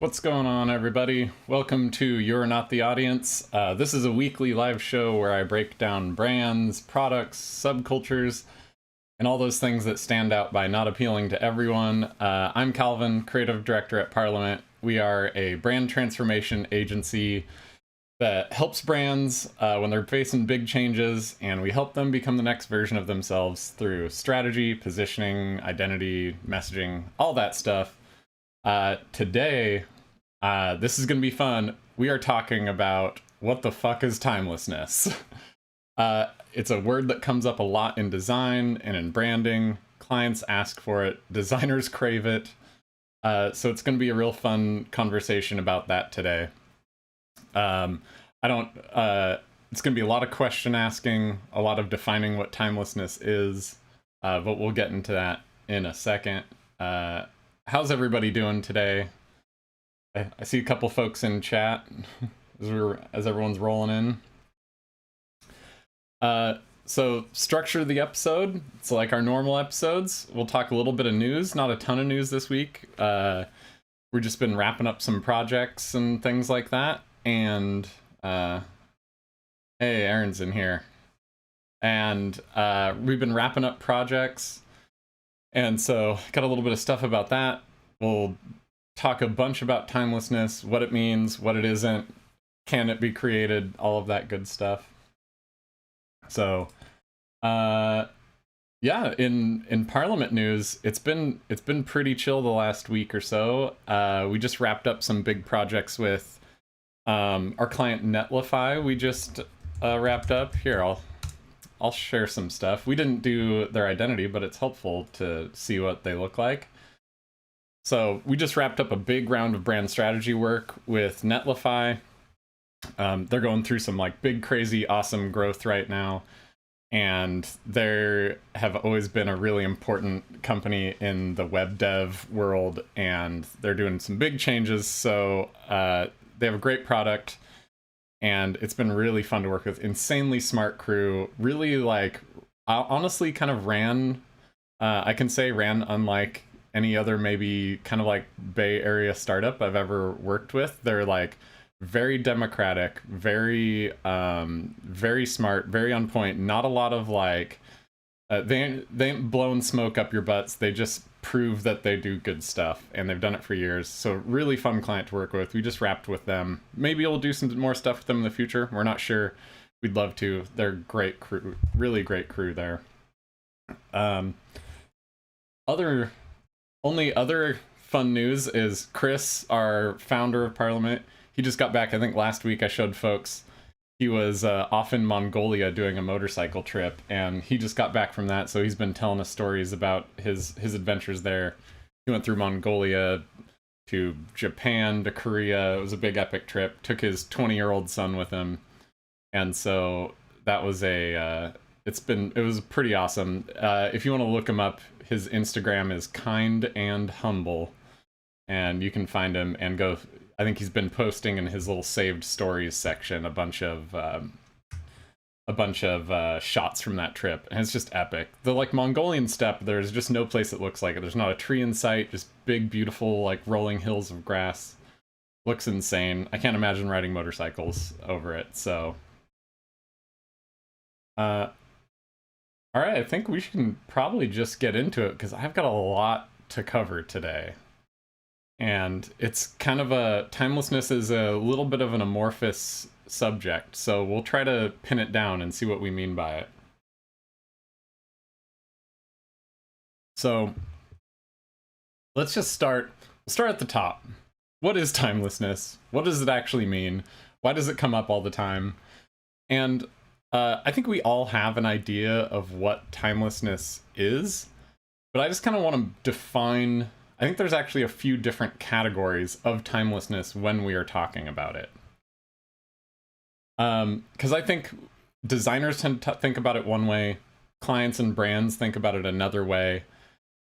What's going on, everybody? Welcome to You're Not the Audience. This is a weekly live show where I break down brands, products, subcultures, and all those things that stand out by not appealing to everyone. I'm Calvin, creative director at Parliament. We are a brand transformation agency that helps brands when they're facing big changes, and we help them become the next version of themselves through strategy, positioning, identity, messaging, all that stuff. Today, this is going to be fun. We are talking about what the fuck is timelessness. It's a word that comes up a lot in design and in branding. Clients ask for it. Designers crave it. So it's going to be a real fun conversation about that today. It's going to be a lot of question asking, a lot of defining what timelessness is, but we'll get into that in a second. How's everybody doing today? I see a couple folks in chat as everyone's rolling in. So structure the episode. It's like our normal episodes. We'll talk a little bit of news, not a ton of news this week. We've just been wrapping up some projects and things like that. And hey, Aaron's in here. And we've been wrapping up projects. And so got a little bit of stuff about that. We'll talk a bunch about timelessness, what it means, what it isn't, can it be created, all of that good stuff. So, yeah, in Parliament news, it's been pretty chill the last week or so. We just wrapped up some big projects with our client Netlify. We just wrapped up. Here, I'll share some stuff. We didn't do their identity, but it's helpful to see what they look like. So we just wrapped up a big round of brand strategy work with Netlify. They're going through some like big, crazy, awesome growth right now. And they have always been a really important company in the web dev world, and they're doing some big changes. So they have a great product, and it's been really fun to work with. Insanely smart crew. Really, like, honestly kind of ran unlike any other maybe kind of like Bay Area startup I've ever worked with. They're like very democratic, very smart, very on point. Not a lot of like, they ain't blowing smoke up your butts. They just prove that they do good stuff, and they've done it for years. So really fun client to work with. We just wrapped with them. Maybe we'll do some more stuff with them in the future. We're not sure. We'd love to. They're great crew, really great crew there. Only other fun news is Chris, our founder of Parliament. He just got back, I think last week I showed folks. He was off in Mongolia doing a motorcycle trip, and he just got back from that, so he's been telling us stories about his adventures there. He went through Mongolia to Japan to Korea. It was a big epic trip. Took his 20-year-old son with him, and so that was it was pretty awesome. If you want to look him up, his Instagram is kind and humble, and you can find him and go. I think he's been posting in his little saved stories section a bunch of shots from that trip, and it's just epic. The like Mongolian steppe, there's just no place that looks like it. There's not a tree in sight, just big, beautiful, like rolling hills of grass. Looks insane. I can't imagine riding motorcycles over it. So, all right, I think we should probably just get into it because I've got a lot to cover today. And it's kind of timelessness is a little bit of an amorphous subject, so we'll try to pin it down and see what we mean by it. So let's just start at the top. What is timelessness? What does it actually mean? Why does it come up all the time? And I think we all have an idea of what timelessness is, but I just kind of want to define. I think there's actually a few different categories of timelessness when we are talking about it. Because I think designers tend to think about it one way, clients and brands think about it another way,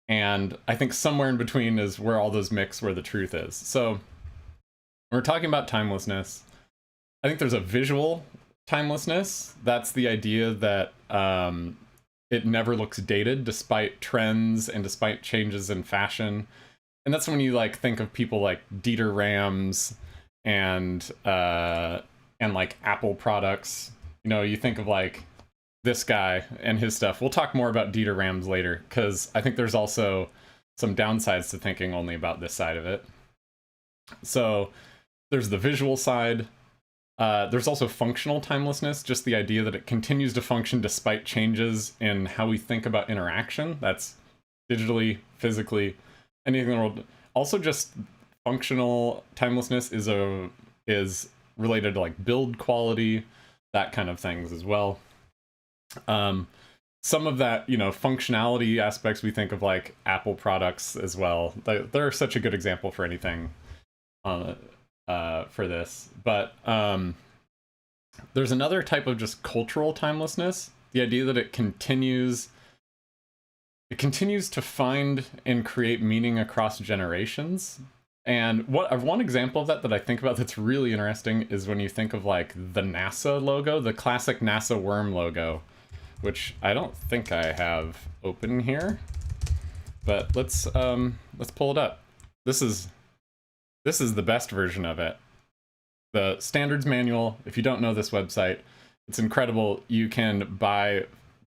and I think somewhere in between is where all those mix, where the truth is. So when we're talking about timelessness, I think there's a visual timelessness. That's the idea that it never looks dated despite trends and despite changes in fashion. And that's when you like think of people like Dieter Rams and like Apple products. You know, you think of like this guy and his stuff. We'll talk more about Dieter Rams later, because I think there's also some downsides to thinking only about this side of it. So there's the visual side. There's also functional timelessness, just the idea that it continues to function despite changes in how we think about interaction. That's digitally, physically, anything in the world. Also, just functional timelessness is related to like build quality, that kind of things as well. Some of that, you know, functionality aspects, we think of like Apple products as well. They're such a good example for anything for this. But there's another type of just cultural timelessness, the idea that it continues to find and create meaning across generations. And one example of that I think about that's really interesting is when you think of like the NASA logo, the classic NASA worm logo, which I don't think I have open here, but let's pull it up. This is the best version of it. The standards manual, if you don't know this website, it's incredible. You can buy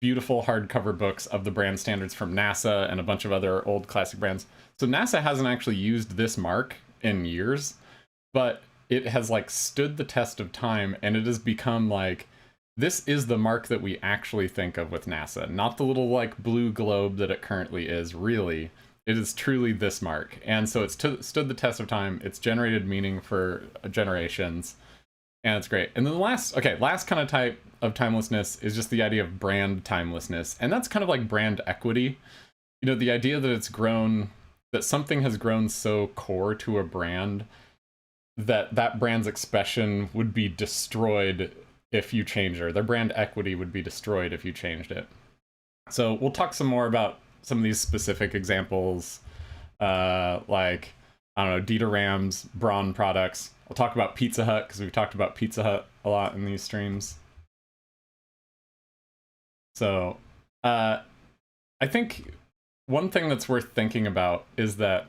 beautiful hardcover books of the brand standards from NASA and a bunch of other old classic brands. So NASA hasn't actually used this mark in years, but it has like stood the test of time, and it has become like, this is the mark that we actually think of with NASA, not the little like blue globe that it currently is. Really, it is truly this mark. And so it's stood the test of time. It's generated meaning for generations, and it's great. And then the last kind of type of timelessness is just the idea of brand timelessness. And that's kind of like brand equity. You know, the idea that something has grown so core to a brand that brand's expression would be destroyed if you change it. Their brand equity would be destroyed if you changed it. So we'll talk some more about some of these specific examples, like, I don't know, Dieter Rams, Braun products. We'll talk about Pizza Hut, because we've talked about Pizza Hut a lot in these streams. So I think one thing that's worth thinking about is that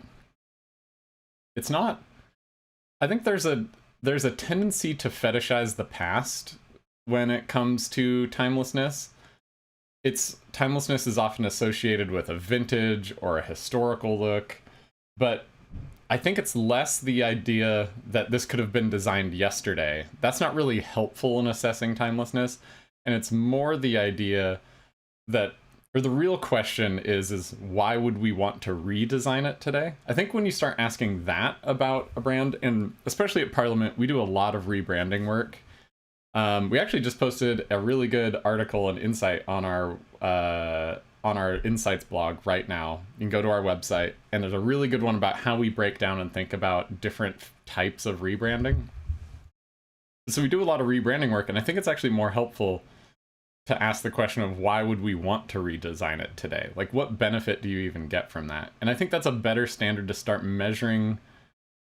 it's not... I think there's a tendency to fetishize the past when it comes to timelessness. Timelessness is often associated with a vintage or a historical look, but I think it's less the idea that this could have been designed yesterday. That's not really helpful in assessing timelessness, and it's more the idea that, or the real question is why would we want to redesign it today? I think when you start asking that about a brand, and especially at Parliament, we do a lot of rebranding work. We actually just posted a really good article and insight on our Insights blog right now. You can go to our website, and there's a really good one about how we break down and think about different types of rebranding. So we do a lot of rebranding work, and I think it's actually more helpful to ask the question of why would we want to redesign it today? Like, what benefit do you even get from that? And I think that's a better standard to start measuring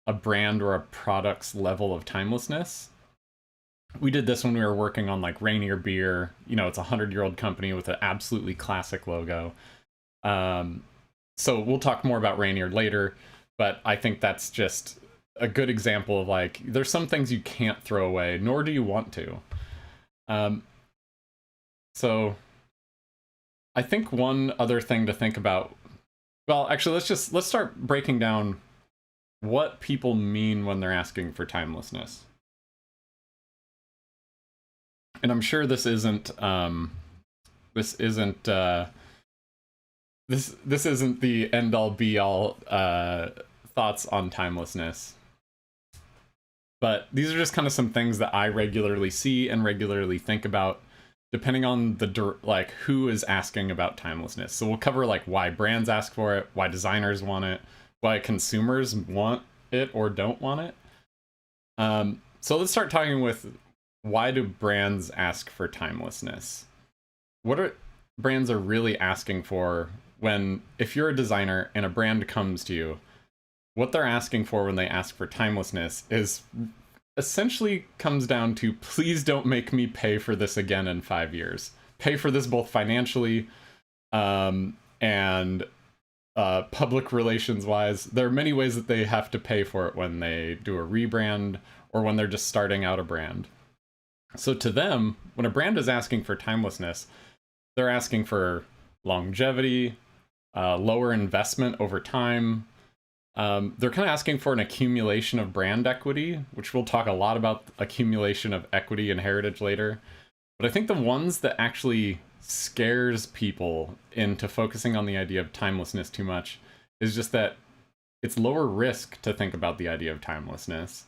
a brand or a product's level of timelessness. We did this when we were working on like Rainier beer. You know, it's a 100-year-old company with an absolutely classic logo. So we'll talk more about Rainier later, but I think that's just a good example of like, there's some things you can't throw away, nor do you want to. So I think one other thing to think about, well, actually, let's start breaking down what people mean when they're asking for timelessness. And I'm sure this isn't the end all be all thoughts on timelessness. But these are just kind of some things that I regularly see and regularly think about, depending on like who is asking about timelessness. So we'll cover like why brands ask for it, why designers want it, why consumers want it or don't want it. So let's start talking with, why do brands ask for timelessness? What are brands are really asking for if you're a designer and a brand comes to you, what they're asking for when they ask for timelessness is essentially comes down to, please don't make me pay for this again in 5 years. Pay for this both financially and public relations wise. There are many ways that they have to pay for it when they do a rebrand or when they're just starting out a brand. So to them, when a brand is asking for timelessness, they're asking for longevity, lower investment over time. They're kind of asking for an accumulation of brand equity, which we'll talk a lot about accumulation of equity and heritage later. But I think the ones that actually scares people into focusing on the idea of timelessness too much is just that it's lower risk to think about the idea of timelessness.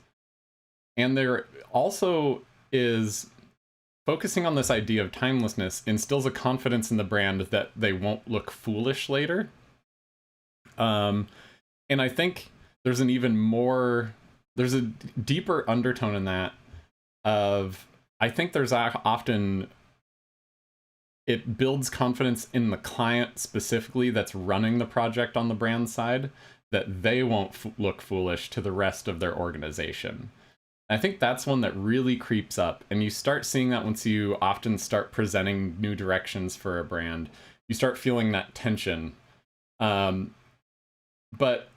And there also is focusing on this idea of timelessness instills a confidence in the brand that they won't look foolish later. And I think there's there's a deeper undertone in that of, I think there's often, it builds confidence in the client specifically that's running the project on the brand side, that they won't look foolish to the rest of their organization. I think that's one that really creeps up, and you start seeing that once you often start presenting new directions for a brand. You start feeling that tension. But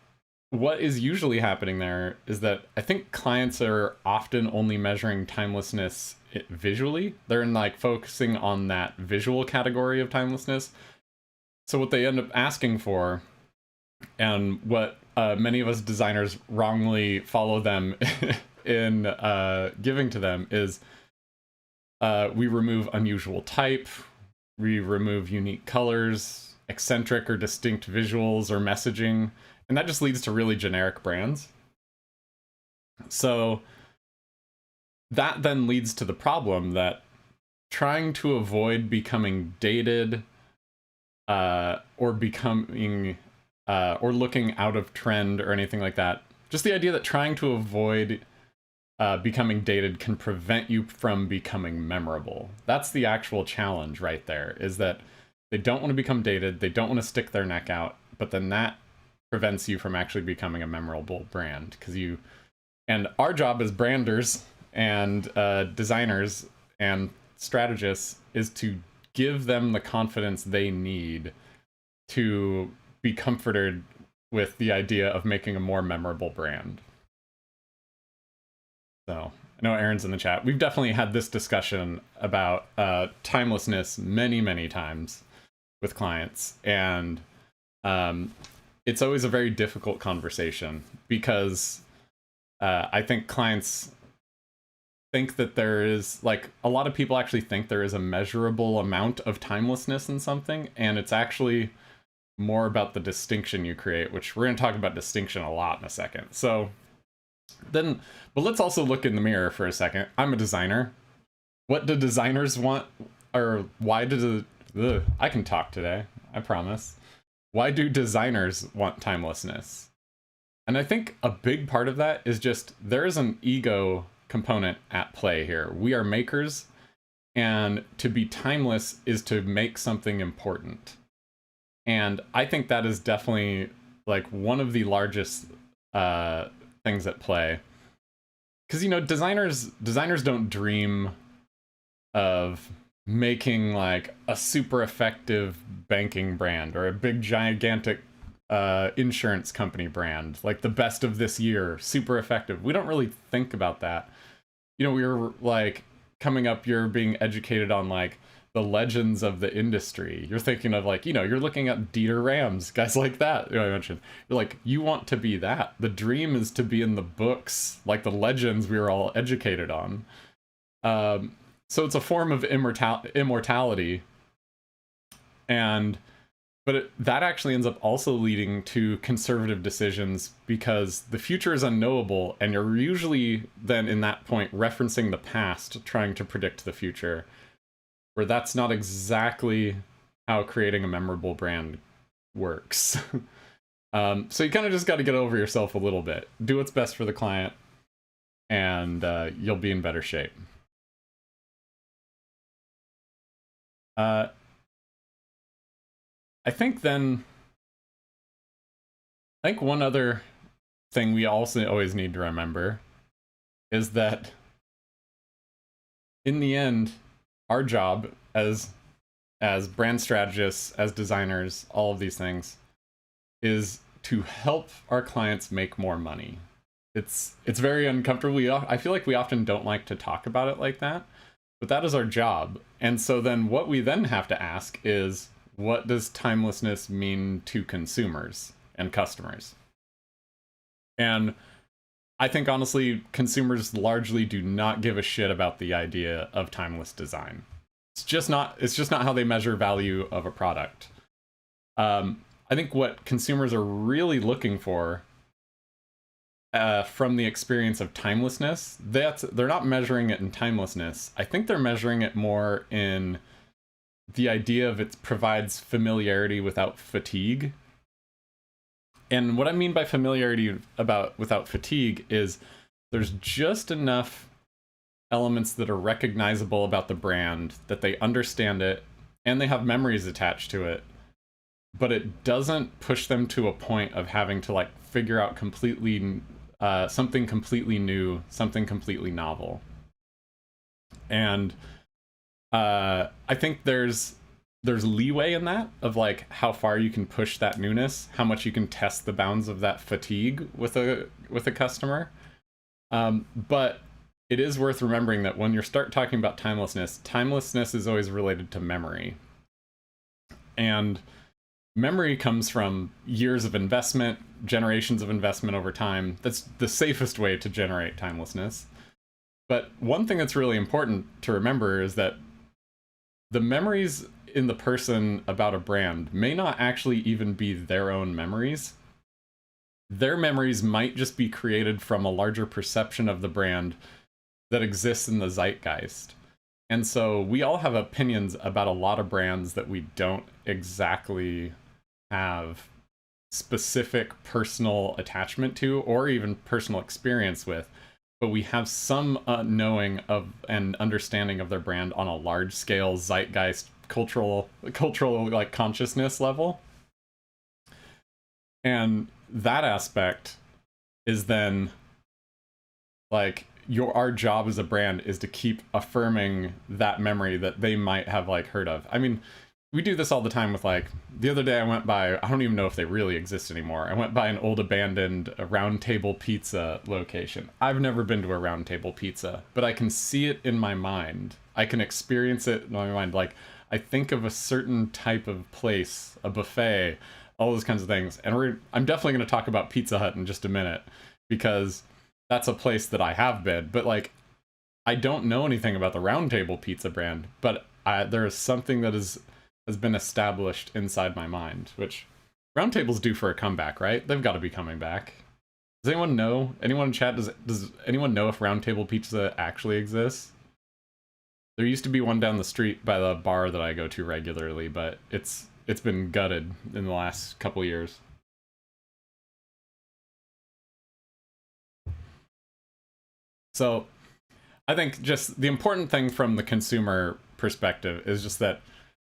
what is usually happening there is that I think clients are often only measuring timelessness visually. They're like focusing on that visual category of timelessness. So what they end up asking for, and what many of us designers wrongly follow them in giving to them, is we remove unusual type, we remove unique colors, eccentric or distinct visuals or messaging, and that just leads to really generic brands. So that then leads to the problem that trying to avoid becoming dated or becoming or looking out of trend or anything like that, just the idea that trying to avoid becoming dated can prevent you from becoming memorable. That's the actual challenge right there, is that they don't want to become dated, they don't want to stick their neck out, but then that prevents you from actually becoming a memorable brand. And our job as branders and designers and strategists is to give them the confidence they need to be comforted with the idea of making a more memorable brand. So I know Aaron's in the chat. We've definitely had this discussion about timelessness many, many times with clients. And it's always a very difficult conversation because I think clients think that there is, like, a lot of people actually think there is a measurable amount of timelessness in something, and it's actually more about the distinction you create, which we're going to talk about distinction a lot in a second. So then, but let's also look in the mirror for a second. I'm a designer. What do designers want? Or why do I can talk today, I promise. Why do designers want timelessness? And I think a big part of that is just there is an ego component at play here. We are makers, and to be timeless is to make something important. And I think that is definitely like one of the largest things at play. Because, you know, designers don't dream of making like a super effective banking brand or a big gigantic insurance company brand, like the best of this year, super effective. We don't really think about that. You know, we were like coming up, you're being educated on like the legends of the industry. You're thinking of like, you know, you're looking at Dieter Rams, guys like that, you know, I mentioned. You're like, you want to be that. The dream is to be in the books, like the legends we were all educated on. So it's a form of immortality. But that actually ends up also leading to conservative decisions because the future is unknowable, and you're usually then in that point referencing the past, trying to predict the future, where that's not exactly how creating a memorable brand works. So you kind of just got to get over yourself a little bit, do what's best for the client, and you'll be in better shape. I think one other thing we also always need to remember is that in the end, our job as brand strategists, as designers, all of these things, is to help our clients make more money. It's very uncomfortable. I feel like we often don't like to talk about it like that, but that is our job. And so then what we then have to ask is, what does timelessness mean to consumers and customers? And I think honestly, consumers largely do not give a shit about the idea of timeless design. It's just not how they measure value of a product. I think what consumers are really looking for from the experience of timelessness, they're not measuring it in timelessness. I think they're measuring it more in the idea of it provides familiarity without fatigue. And what I mean by familiarity without fatigue is there's just enough elements that are recognizable about the brand, that they understand it, and they have memories attached to it, but it doesn't push them to a point of having to like figure out completely something completely new, something completely novel. And I think there's leeway in that, of like how far you can push that newness, how much you can test the bounds of that fatigue with a customer. But it is worth remembering that when you start talking about timelessness is always related to memory. And memory comes from years of investment, generations of investment over time. That's the safest way to generate timelessness. But one thing that's really important to remember is that the memories in the person about a brand may not actually even be their own memories. Their memories might just be created from a larger perception of the brand that exists in the zeitgeist. And so we all have opinions about a lot of brands that we don't exactly have specific personal attachment to or even personal experience with, but we have some knowing of and understanding of their brand on a large scale zeitgeist cultural like consciousness level. And that aspect is then like our job as a brand is to keep affirming that memory that they might have like heard of. I mean, we do this all the time with like, the other day I went by, I don't even know if they really exist anymore. I went by an old abandoned Round Table Pizza location. I've never been to a Round Table Pizza, but I can see it in my mind. I can experience it in my mind. Like, I think of a certain type of place, a buffet, all those kinds of things. And I'm definitely going to talk about Pizza Hut in just a minute, because that's a place that I have been. But like, I don't know anything about the Round Table Pizza brand, but there is something that has been established inside my mind, which Round Table's due for a comeback, right? They've got to be coming back. Does anyone know? Anyone in chat, does anyone know if Round Table Pizza actually exists? There used to be one down the street by the bar that I go to regularly, but it's been gutted in the last couple years. So I think just the important thing from the consumer perspective is just that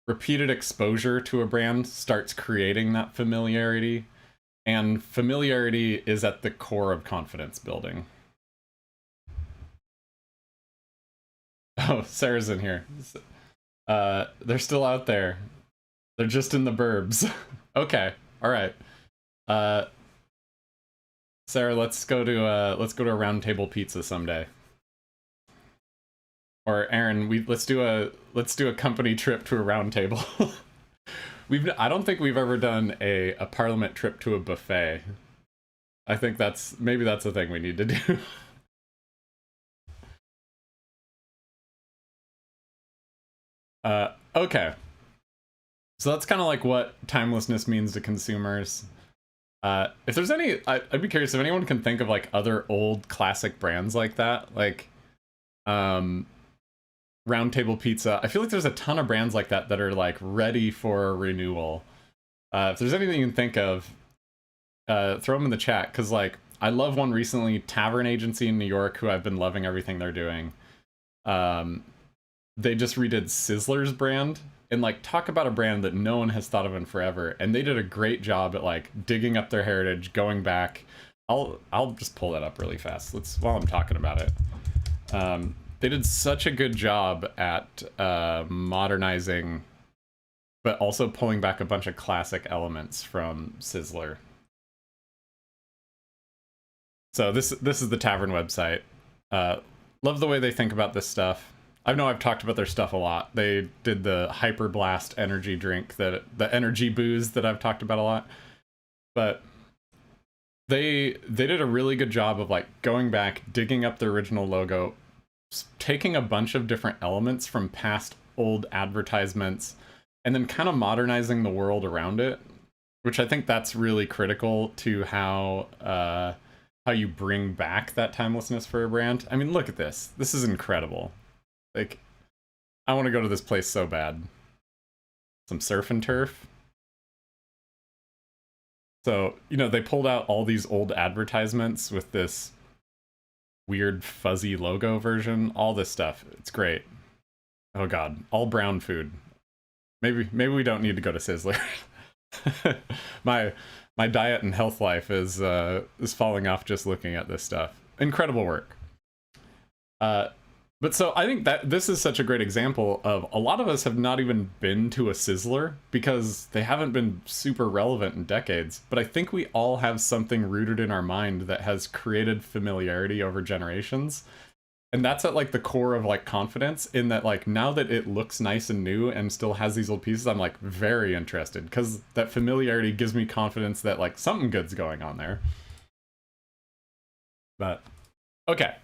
repeated exposure to a brand starts creating that familiarity, and familiarity is at the core of confidence building. Oh, Sarah's in here. They're still out there. They're just in the burbs. Okay, all right. Sarah, let's go to a Round Table Pizza someday. Or Aaron, let's do a company trip to a Round Table. I don't think we've ever done a Parliament trip to a buffet. I think maybe that's the thing we need to do. Okay. So that's kind of like what timelessness means to consumers. If there's any, I'd be curious if anyone can think of like other old classic brands like that, like Round Table Pizza. I feel like there's a ton of brands like that that are like ready for renewal. If there's anything you can think of, throw them in the chat, because like I love one recently, Tavern Agency in New York, who I've been loving everything they're doing. They just redid Sizzler's brand, and like talk about a brand that no one has thought of in forever, and they did a great job at like digging up their heritage, going back. I'll just pull that up really fast. While I'm talking about it. They did such a good job at modernizing but also pulling back a bunch of classic elements from Sizzler. So this is the tavern website. Love the way they think about this stuff. I know I've talked about their stuff a lot. They did the Hyper Blast energy drink, the energy booze that I've talked about a lot. But they did a really good job of like going back, digging up the original logo, taking a bunch of different elements from past old advertisements, and then kind of modernizing the world around it, which I think that's really critical to how you bring back that timelessness for a brand. I mean, look at this. This is incredible. Like, I want to go to this place so bad. Some surf and turf. So, you know, they pulled out all these old advertisements with this weird fuzzy logo version, all this stuff. It's great. Oh god, all brown food. Maybe we don't need to go to Sizzler. my diet and health life is falling off just looking at this stuff. Incredible work. But so I think that this is such a great example of a lot of us have not even been to a Sizzler because they haven't been super relevant in decades. But I think we all have something rooted in our mind that has created familiarity over generations. And that's at like the core of like confidence in that, like, now that it looks nice and new and still has these old pieces, I'm like very interested because that familiarity gives me confidence that like something good's going on there. But okay.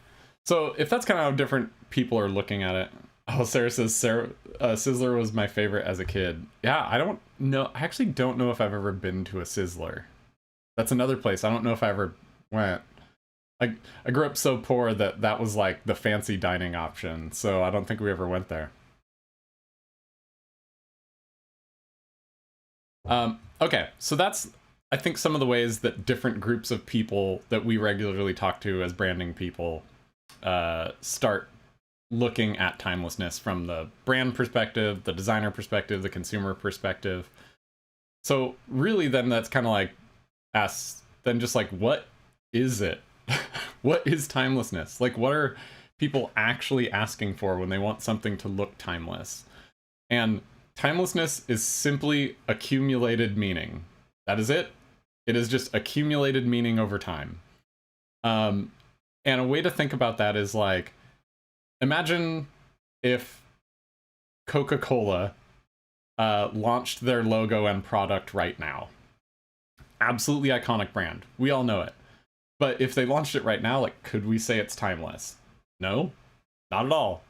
So if that's kind of how different people are looking at it. Oh, Sarah says Sizzler was my favorite as a kid. Yeah, I don't know. I actually don't know if I've ever been to a Sizzler. That's another place. I don't know if I ever went. I grew up so poor that that was like the fancy dining option. So I don't think we ever went there. Okay, so that's, I think, some of the ways that different groups of people that we regularly talk to as branding people start looking at timelessness from the brand perspective, the designer perspective, the consumer perspective. So really then that's kind of like just like, what is it? What is timelessness? Like, what are people actually asking for when they want something to look timeless? And timelessness is simply accumulated meaning. That is it. It is just accumulated meaning over time. And a way to think about that is like, imagine if Coca-Cola launched their logo and product right now. Absolutely iconic brand. We all know it. But if they launched it right now, like, could we say it's timeless? No, not at all.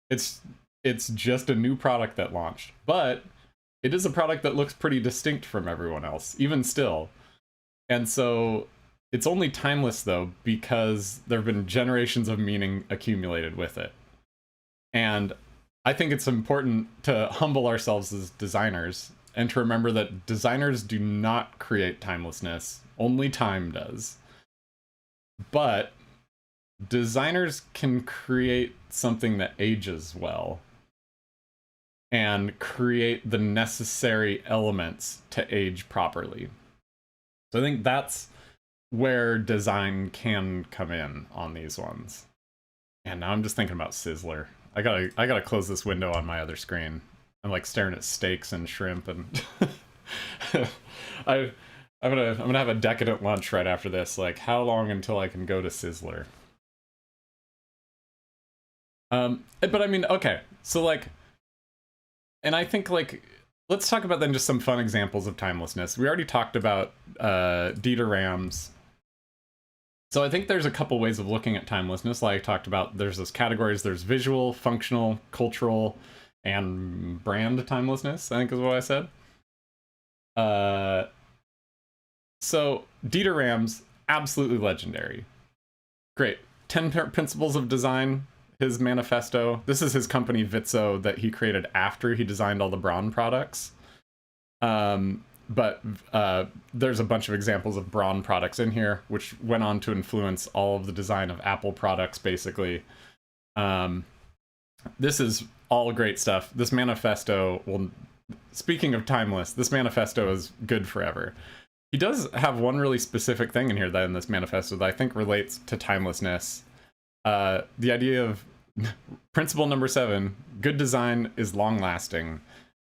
It's just a new product that launched. But it is a product that looks pretty distinct from everyone else, even still. And so it's only timeless, though, because there have been generations of meaning accumulated with it. And I think it's important to humble ourselves as designers and to remember that designers do not create timelessness. Only time does. But designers can create something that ages well and create the necessary elements to age properly. So I think that's where design can come in on these ones. And now I'm just thinking about Sizzler. I gotta close this window on my other screen. I'm like staring at steaks and shrimp, and I'm gonna have a decadent lunch right after this. Like, how long until I can go to Sizzler? But I mean, okay, so like, and I think like, let's talk about then just some fun examples of timelessness. We already talked about Dieter Rams. So I think there's a couple ways of looking at timelessness. Like I talked about, there's those categories. There's visual, functional, cultural, and brand timelessness, I think is what I said. So Dieter Rams, absolutely legendary. Great. 10 Principles of Design, his manifesto. This is his company Vitzo that he created after he designed all the Braun products. But there's a bunch of examples of Braun products in here, which went on to influence all of the design of Apple products, basically. This is all great stuff. This manifesto, well, speaking of timeless, this manifesto is good forever. He does have one really specific thing in here that in this manifesto that I think relates to timelessness. The idea of principle number 7, good design is long-lasting.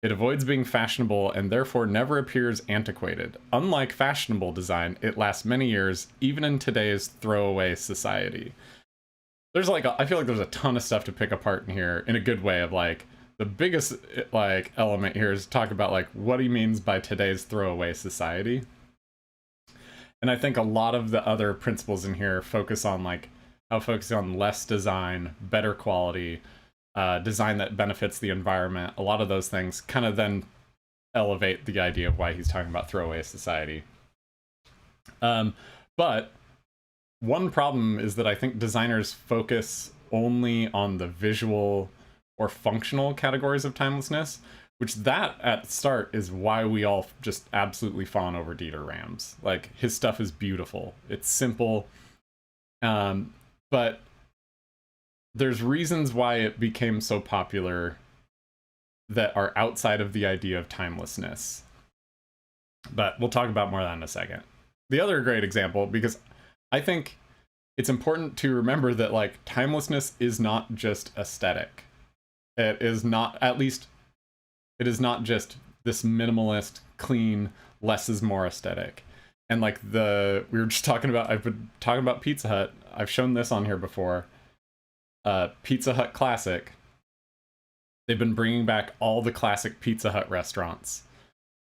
It avoids being fashionable and therefore never appears antiquated. Unlike fashionable design, it lasts many years, even in today's throwaway society. There's like, I feel like there's a ton of stuff to pick apart in here in a good way of like, the biggest like element here is talk about like what he means by today's throwaway society. And I think a lot of the other principles in here focus on like how focusing on less design, better quality, design that benefits the environment. A lot of those things kind of then elevate the idea of why he's talking about throwaway society. But one problem is that I think designers focus only on the visual or functional categories of timelessness, which that at the start is why we all just absolutely fawn over Dieter Rams. Like, his stuff is beautiful. It's simple. But there's reasons why it became so popular that are outside of the idea of timelessness. But we'll talk about more of that in a second. The other great example, because I think it's important to remember that like timelessness is not just aesthetic. It is not, at least it is not just this minimalist, clean, less is more aesthetic. And like we were just talking about, I've been talking about Pizza Hut. I've shown this on here before. Pizza Hut Classic. They've been bringing back all the classic Pizza Hut restaurants.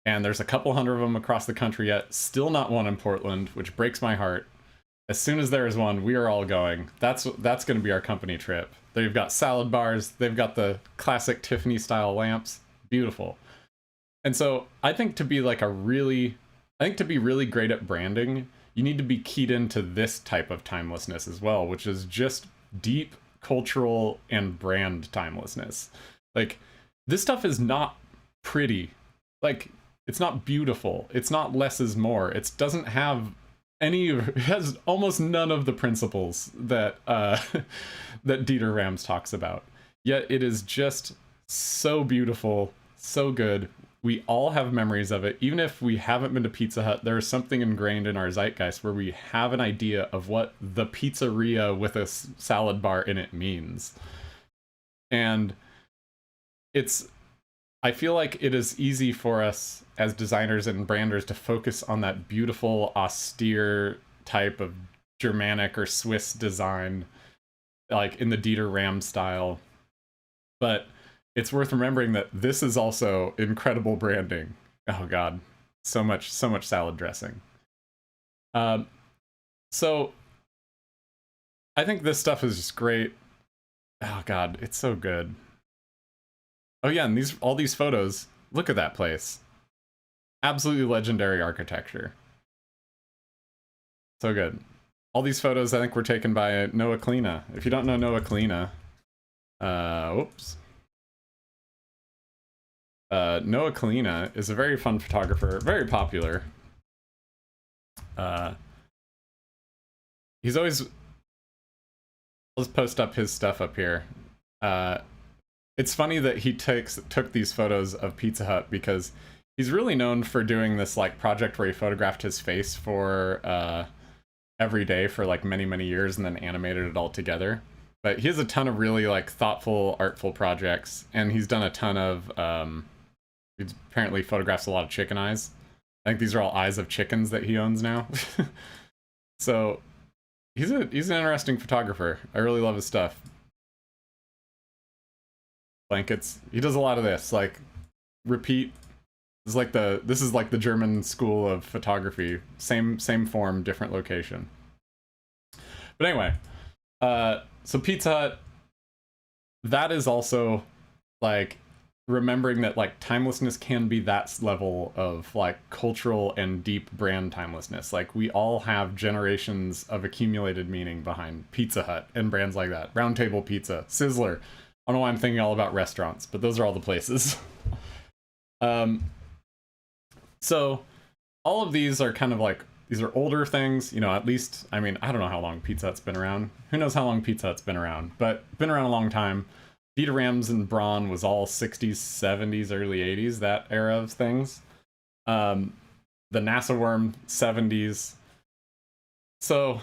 And there's a couple hundred of them across the country yet. Still not one in Portland, which breaks my heart. As soon as there is one, we are all going. That's going to be our company trip. They've got salad bars. They've got the classic Tiffany style lamps. Beautiful. And so I think to be really great at branding, you need to be keyed into this type of timelessness as well, which is just deep cultural and brand timelessness. Like, this stuff is not pretty. Like, it's not beautiful. It's not less is more. It doesn't have it has almost none of the principles that that Dieter Rams talks about. Yet it is just so beautiful, so good. We all have memories of it. Even if we haven't been to Pizza Hut, there's something ingrained in our zeitgeist where we have an idea of what the pizzeria with a salad bar in it means. And I feel like it is easy for us as designers and branders to focus on that beautiful, austere type of Germanic or Swiss design, like in the Dieter Rams style. But it's worth remembering that this is also incredible branding. Oh God, so much salad dressing. So I think this stuff is just great. Oh God, it's so good. Oh yeah, and all these photos, look at that place. Absolutely legendary architecture. So good. All these photos I think were taken by Noah Klina. If you don't know Noah Klina, whoops. Noah Klina is a very fun photographer, very popular. He's always... Let's post up his stuff up here. It's funny that he took these photos of Pizza Hut because he's really known for doing this like project where he photographed his face for every day for like many years and then animated it all together. But he has a ton of really like thoughtful, artful projects, and he's done a ton of he apparently photographs a lot of chicken eyes. I think these are all eyes of chickens that he owns now. So he's an interesting photographer. I really love his stuff. Blankets. He does a lot of this, like repeat. This is like the German school of photography. Same form, different location. But anyway, so Pizza Hut, that is also like remembering that like timelessness can be that level of like cultural and deep brand timelessness. Like, we all have generations of accumulated meaning behind Pizza Hut and brands like that. Round Table Pizza, Sizzler. I don't know why I'm thinking all about restaurants, but those are all the places. So all of these are kind of like, these are older things, you know, at least, I mean, I don't know how long Pizza Hut's been around. Who knows how long Pizza Hut's been around, but been around a long time. Dieter Rams and Braun was all 60s, 70s, early 80s, that era of things. The NASA worm, 70s. So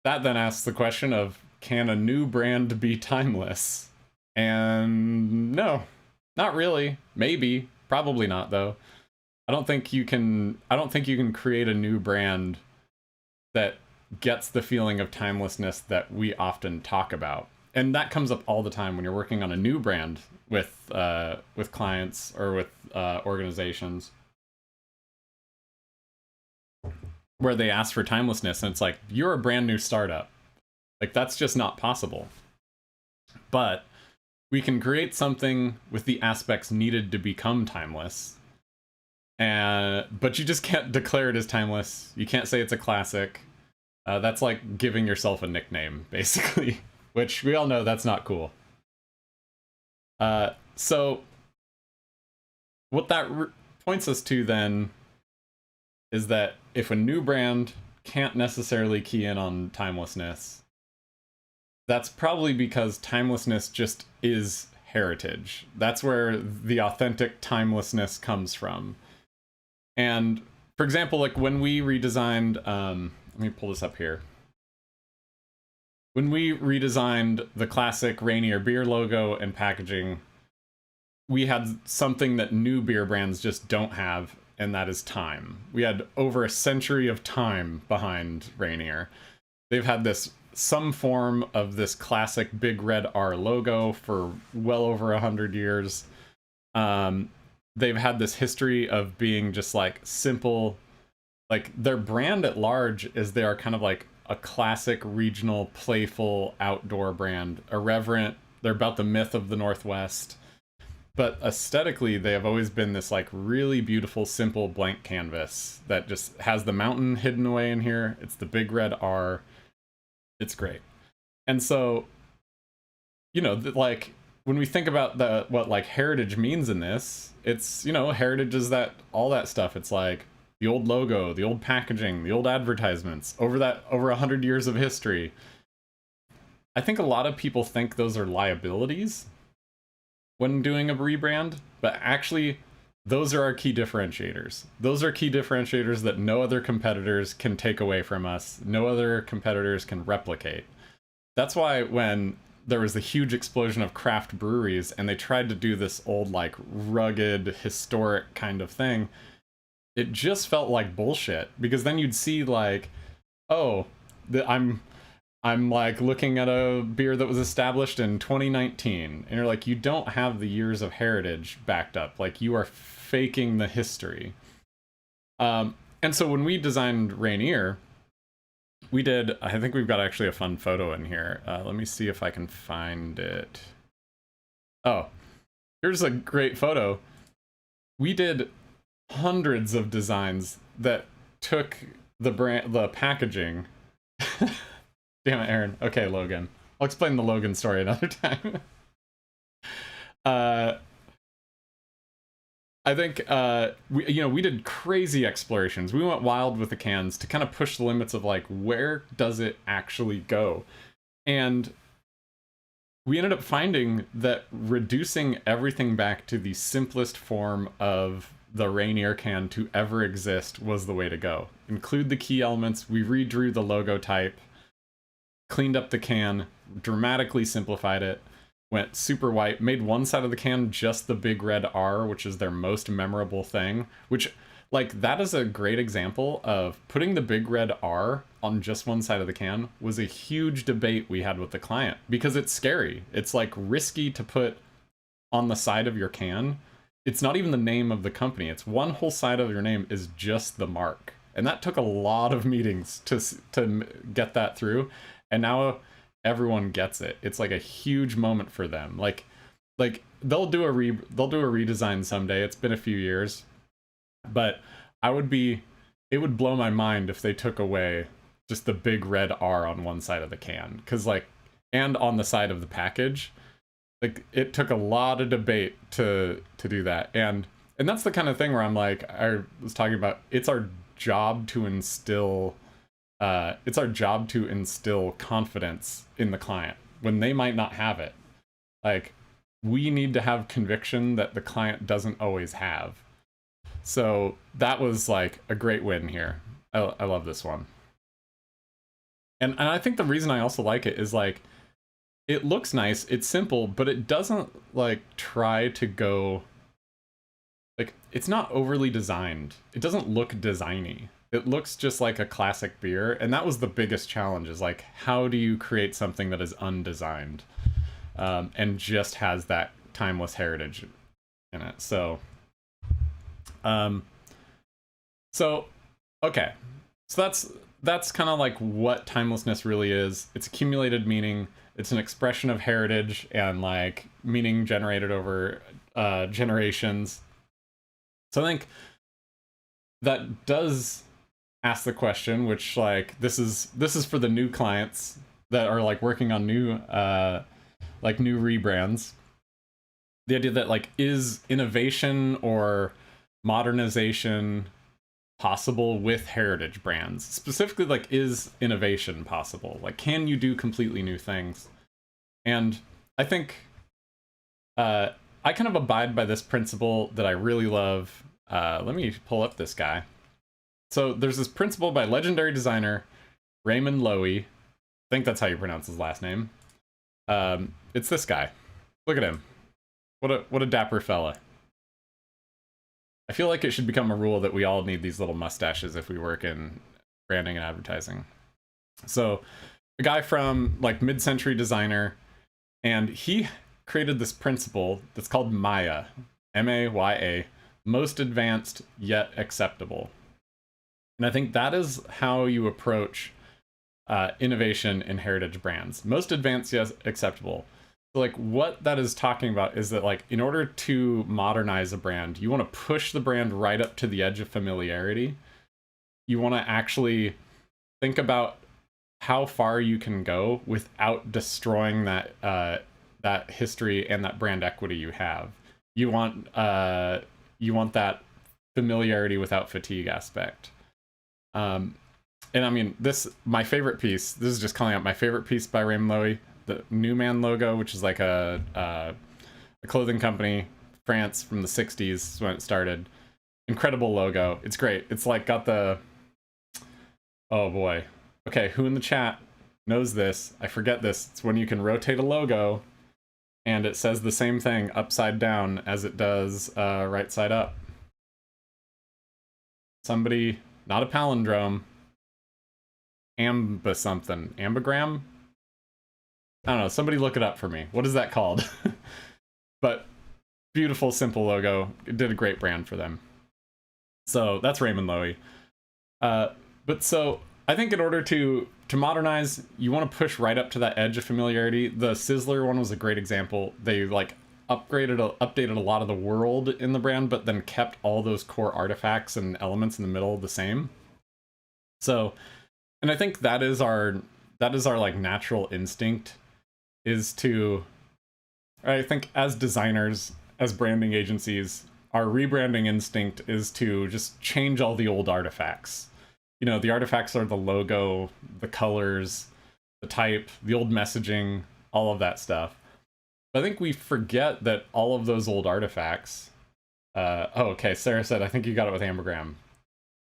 that then asks the question of, can a new brand be timeless? And no, Not really. Maybe. Probably not though. I don't think you can create a new brand that gets the feeling of timelessness that we often talk about. And that comes up all the time when you're working on a new brand with clients or with organizations, where they ask for timelessness, and it's like, you're a brand new startup. Like, that's just not possible. But we can create something with the aspects needed to become timeless. But you just can't declare it as timeless. You can't say it's a classic. That's like giving yourself a nickname, basically, which we all know that's not cool. So what that points us to then is that if a new brand can't necessarily key in on timelessness, that's probably because timelessness just is heritage. That's where the authentic timelessness comes from. And for example, like when we redesigned, let me pull this up here. When we redesigned the classic Rainier beer logo and packaging, we had something that new beer brands just don't have, and that is time. We had over a century of time behind Rainier. They've had some form of this classic big red R logo for well over 100 years. They've had this history of being just like simple, like their brand at large is they are kind of like a classic regional playful outdoor brand, irreverent. They're about the myth of the Northwest, but aesthetically they have always been this like really beautiful simple blank canvas that just has the mountain hidden away in here. It's the big red R. It's great. And so, you know, like when we think about what like heritage means in this, it's, you know, heritage is that all that stuff. It's like the old logo, the old packaging, the old advertisements, over 100 years of history. I think a lot of people think those are liabilities when doing a rebrand, but actually those are our key differentiators. Those are key differentiators that no other competitors can take away from us. No other competitors can replicate. That's why when there was a huge explosion of craft breweries and they tried to do this old, like, rugged, historic kind of thing, it just felt like bullshit. Because then you'd see, like, oh, I'm like looking at a beer that was established in 2019, and you're like, you don't have the years of heritage backed up. Like, you are faking the history. And so when we designed Rainier, we did, I think we've got actually a fun photo in here. Let me see if I can find it. Oh, here's a great photo. We did hundreds of designs that took the packaging. Damn it, Aaron. Okay, Logan. I'll explain the Logan story another time. I think we did crazy explorations. We went wild with the cans to kind of push the limits of like, where does it actually go? And we ended up finding that reducing everything back to the simplest form of the Rainier can to ever exist was the way to go. Include the key elements. We redrew the logo type, cleaned up the can, dramatically simplified it, went super white, made one side of the can just the big red R, which is their most memorable thing, which, like, that is a great example of putting the big red R on just one side of the can was a huge debate we had with the client, because it's scary. It's, like, risky to put on the side of your can. It's not even the name of the company. It's one whole side of your name is just the mark. And that took a lot of meetings to get that through. And now everyone gets it. It's like a huge moment for them. Like they'll do a redesign someday. It's been a few years, but it would blow my mind if they took away just the big red R on one side of the can, and on the side of the package. Like, it took a lot of debate to do that, and that's the kind of thing where I'm like, I was talking about, it's our job to instill confidence in the client when they might not have it. Like, we need to have conviction that the client doesn't always have. So that was like a great win here. I love this one. And I think the reason I also like it is, like, it looks nice, it's simple, but it doesn't like try to go, like, it's not overly designed. It doesn't look designy. It looks just like a classic beer, and that was the biggest challenge, is like, how do you create something that is undesigned and just has that timeless heritage in it? So okay, so that's kind of like what timelessness really is. It's accumulated meaning. It's an expression of heritage and like meaning generated over generations. So I think that does ask the question, which like this is for the new clients that are like working on new new rebrands. The idea that like, is innovation or modernization possible with heritage brands? Specifically, like, is innovation possible? Like, can you do completely new things? And I think I kind of abide by this principle that I really love. Let me pull up this guy. So there's this principle by legendary designer Raymond Loewy. I think that's how you pronounce his last name. It's this guy. Look at him. What a dapper fella. I feel like it should become a rule that we all need these little mustaches if we work in branding and advertising. So a guy from like mid-century designer, and he created this principle that's called Maya, M-A-Y-A, most advanced yet acceptable. And I think that is how you approach innovation in heritage brands. Most advanced yet acceptable. So like, what that is talking about is that like, in order to modernize a brand, you want to push the brand right up to the edge of familiarity. You want to actually think about how far you can go without destroying that that history and that brand equity you have. You want that familiarity without fatigue aspect. And I mean, my favorite piece, this is just calling out my favorite piece by Raymond Loewy, the Newman logo, which is like a clothing company, France, from the 60s when it started. Incredible logo. It's great. It's like got the, oh boy. Okay, who in the chat knows this? I forget this. It's when you can rotate a logo and it says the same thing upside down as it does right side up. Somebody, not a palindrome, something. Ambigram? I don't know, somebody look it up for me. What is that called? But beautiful, simple logo. It did a great brand for them. So that's Raymond Loewy. But so I think in order to modernize, you want to push right up to that edge of familiarity. The Sizzler one was a great example. They like updated a lot of the world in the brand, but then kept all those core artifacts and elements in the middle the same. So, and I think that is our like natural instinct, is to, I think as designers, as branding agencies, our rebranding instinct is to just change all the old artifacts. You know, the artifacts are the logo, the colors, the type, the old messaging, all of that stuff. But I think we forget that all of those old artifacts, oh, okay, Sarah said, I think you got it with ambigram.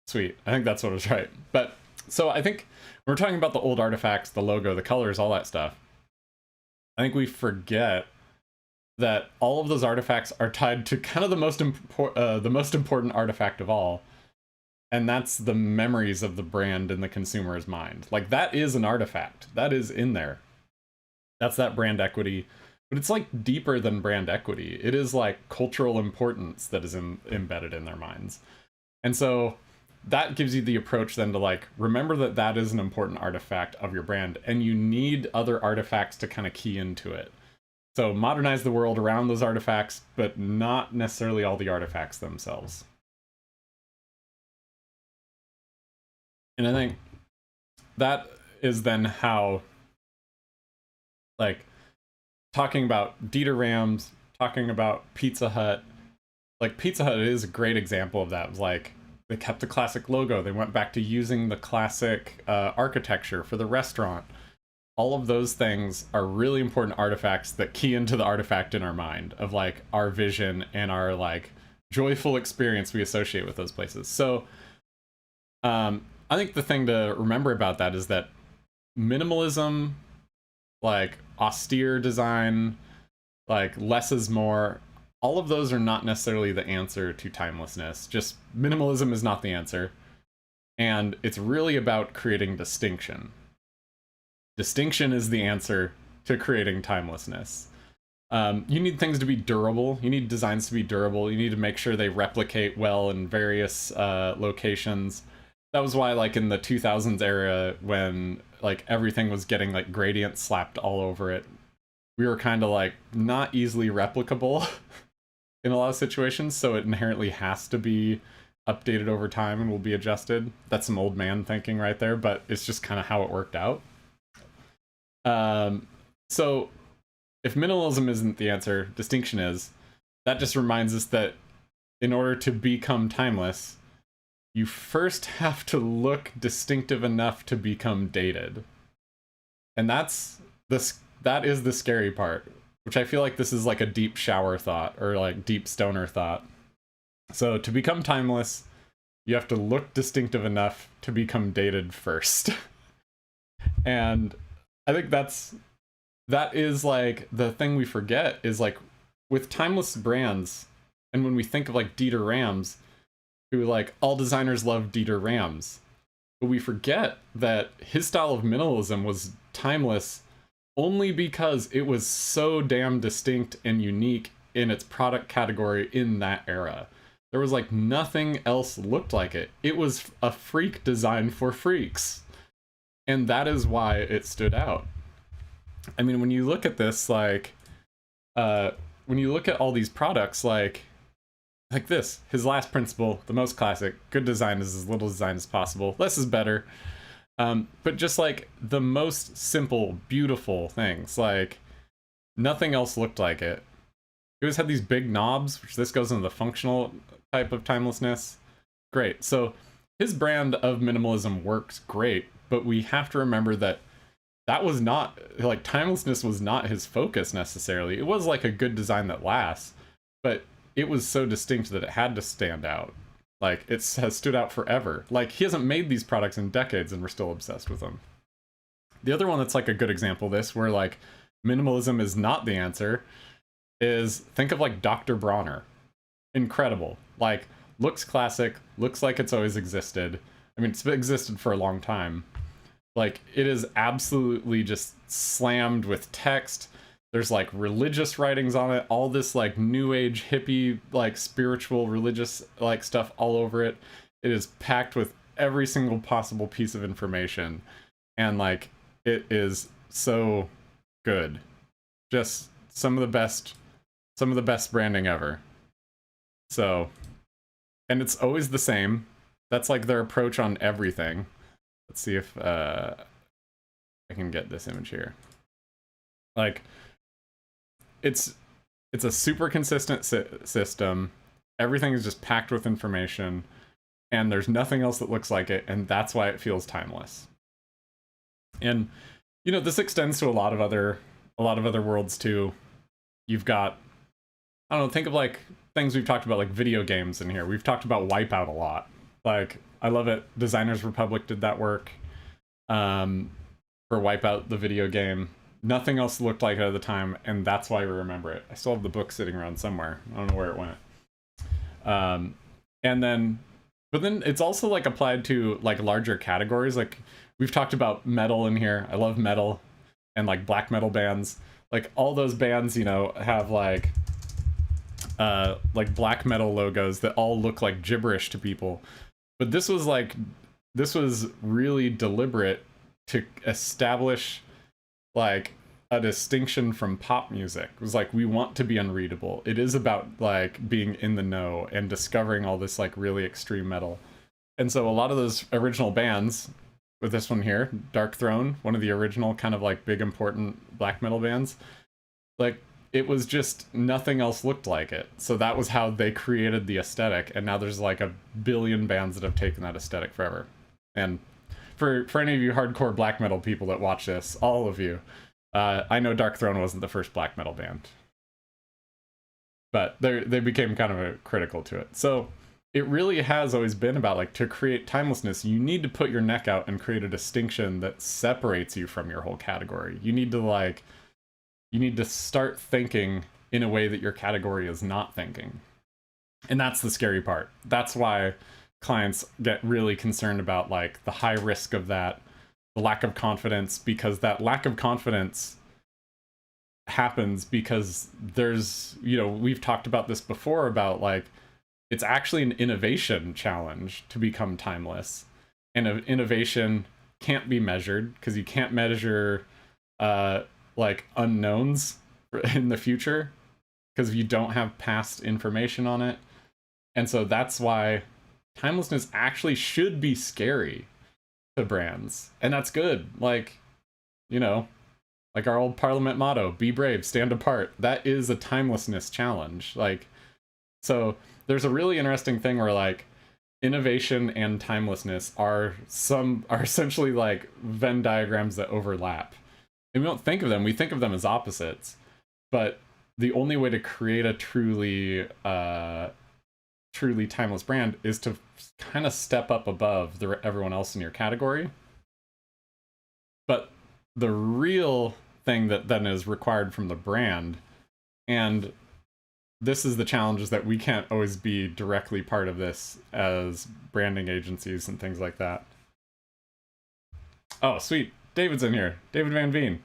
Sweet, I think that's what was right. But, so I think when we're talking about the old artifacts, the logo, the colors, all that stuff, I think we forget that all of those artifacts are tied to kind of the most important artifact of all, and that's the memories of the brand in the consumer's mind. Like, that is an artifact. That is in there. That's that brand equity. But it's like deeper than brand equity. It is like cultural importance that is embedded in their minds. And so that gives you the approach then to like, remember that that is an important artifact of your brand, and you need other artifacts to kind of key into it. So modernize the world around those artifacts, but not necessarily all the artifacts themselves. And I think that is then how, like, talking about Dieter Rams, talking about Pizza Hut, like Pizza Hut is a great example of that. It was like, they kept the classic logo. They went back to using the classic architecture for the restaurant. All of those things are really important artifacts that key into the artifact in our mind of like our vision and our like joyful experience we associate with those places. So I think the thing to remember about that is that minimalism like austere design, like less is more. All of those are not necessarily the answer to timelessness. Just minimalism is not the answer. And it's really about creating distinction. Distinction is the answer to creating timelessness. You need things to be durable. You need designs to be durable. You need to make sure they replicate well in various locations. That was why, like, in the 2000s era, when like everything was getting like gradients slapped all over it, we were kind of like not easily replicable in a lot of situations, so it inherently has to be updated over time and will be adjusted. That's some old man thinking right there, but it's just kind of how it worked out. So if minimalism isn't the answer, distinction is. That just reminds us that in order to become timeless, you first have to look distinctive enough to become dated. And that is the scary part, which I feel like this is like a deep shower thought or like deep stoner thought. So to become timeless, you have to look distinctive enough to become dated first. And I think that is like the thing we forget is like with timeless brands, and when we think of like Dieter Rams, who like all designers love Dieter Rams, but we forget that his style of minimalism was timeless only because it was so damn distinct and unique in its product category in that era. There was like nothing else looked like it. It was a freak design for freaks. And that is why it stood out. I mean, when you look at this, like, when you look at all these products, like this, his last principle, the most classic, good design is as little design as possible. Less is better. But just like the most simple, beautiful things, like nothing else looked like it. He always had these big knobs, which this goes into the functional type of timelessness. Great. So his brand of minimalism works great, but we have to remember that that was not, like, timelessness was not his focus necessarily. It was like a good design that lasts, but it was so distinct that it had to stand out. Like, it has stood out forever. Like, he hasn't made these products in decades and we're still obsessed with them. The other one that's like a good example of this, where like minimalism is not the answer, is think of like Dr. Bronner. Incredible. Like, looks classic, looks like it's always existed. I mean, it's existed for a long time. Like, it is absolutely just slammed with text. There's like religious writings on it, all this like new age hippie, like spiritual religious like stuff all over it. It is packed with every single possible piece of information. And like, it is so good. Just some of the best branding ever. So, and it's always the same. That's like their approach on everything. Let's see if I can get this image here. Like, it's a super consistent system. Everything is just packed with information, and there's nothing else that looks like it, and that's why it feels timeless. And you know, this extends to a lot of other worlds too. You've got, I don't know, think of like things we've talked about, like video games in here. We've talked about Wipeout a lot. Like, I love it. Designers Republic did that work for Wipeout, the video game. Nothing else looked like it at the time, and that's why we remember it. I still have the book sitting around somewhere. I don't know where it went. But then it's also like applied to like larger categories. Like, we've talked about metal in here. I love metal and like black metal bands. Like, all those bands, you know, have like black metal logos that all look like gibberish to people. But this was really deliberate to establish like a distinction from pop music. It was like, we want to be unreadable. It is about like being in the know and discovering all this like really extreme metal. And so a lot of those original bands, with this one here, Dark Throne, one of the original kind of like big important black metal bands, like, it was just nothing else looked like it. So that was how they created the aesthetic, and now there's like a billion bands that have taken that aesthetic forever. And for any of you hardcore black metal people that watch this, all of you, I know Dark Throne wasn't the first black metal band, but they became kind of critical to it. So it really has always been about, like, to create timelessness, you need to put your neck out and create a distinction that separates you from your whole category. You need to, like, you need to start thinking in a way that your category is not thinking. And that's the scary part. That's why clients get really concerned about, like, the high risk of that, the lack of confidence, because that lack of confidence happens because there's, you know, we've talked about this before about, like, it's actually an innovation challenge to become timeless. And innovation can't be measured because you can't measure like unknowns in the future because you don't have past information on it. And so that's why timelessness actually should be scary to brands. And that's good. Like, you know, like our old Parliament motto, be brave, stand apart. That is a timelessness challenge. Like, so there's a really interesting thing where, like, innovation and timelessness are essentially like Venn diagrams that overlap. And we don't think of them, we think of them as opposites. But the only way to create a truly timeless brand is to kind of step up above everyone else in your category. But the real thing that then is required from the brand, and this is the challenge, is that we can't always be directly part of this as branding agencies and things like that. Oh, sweet. David's in here. David Van Veen.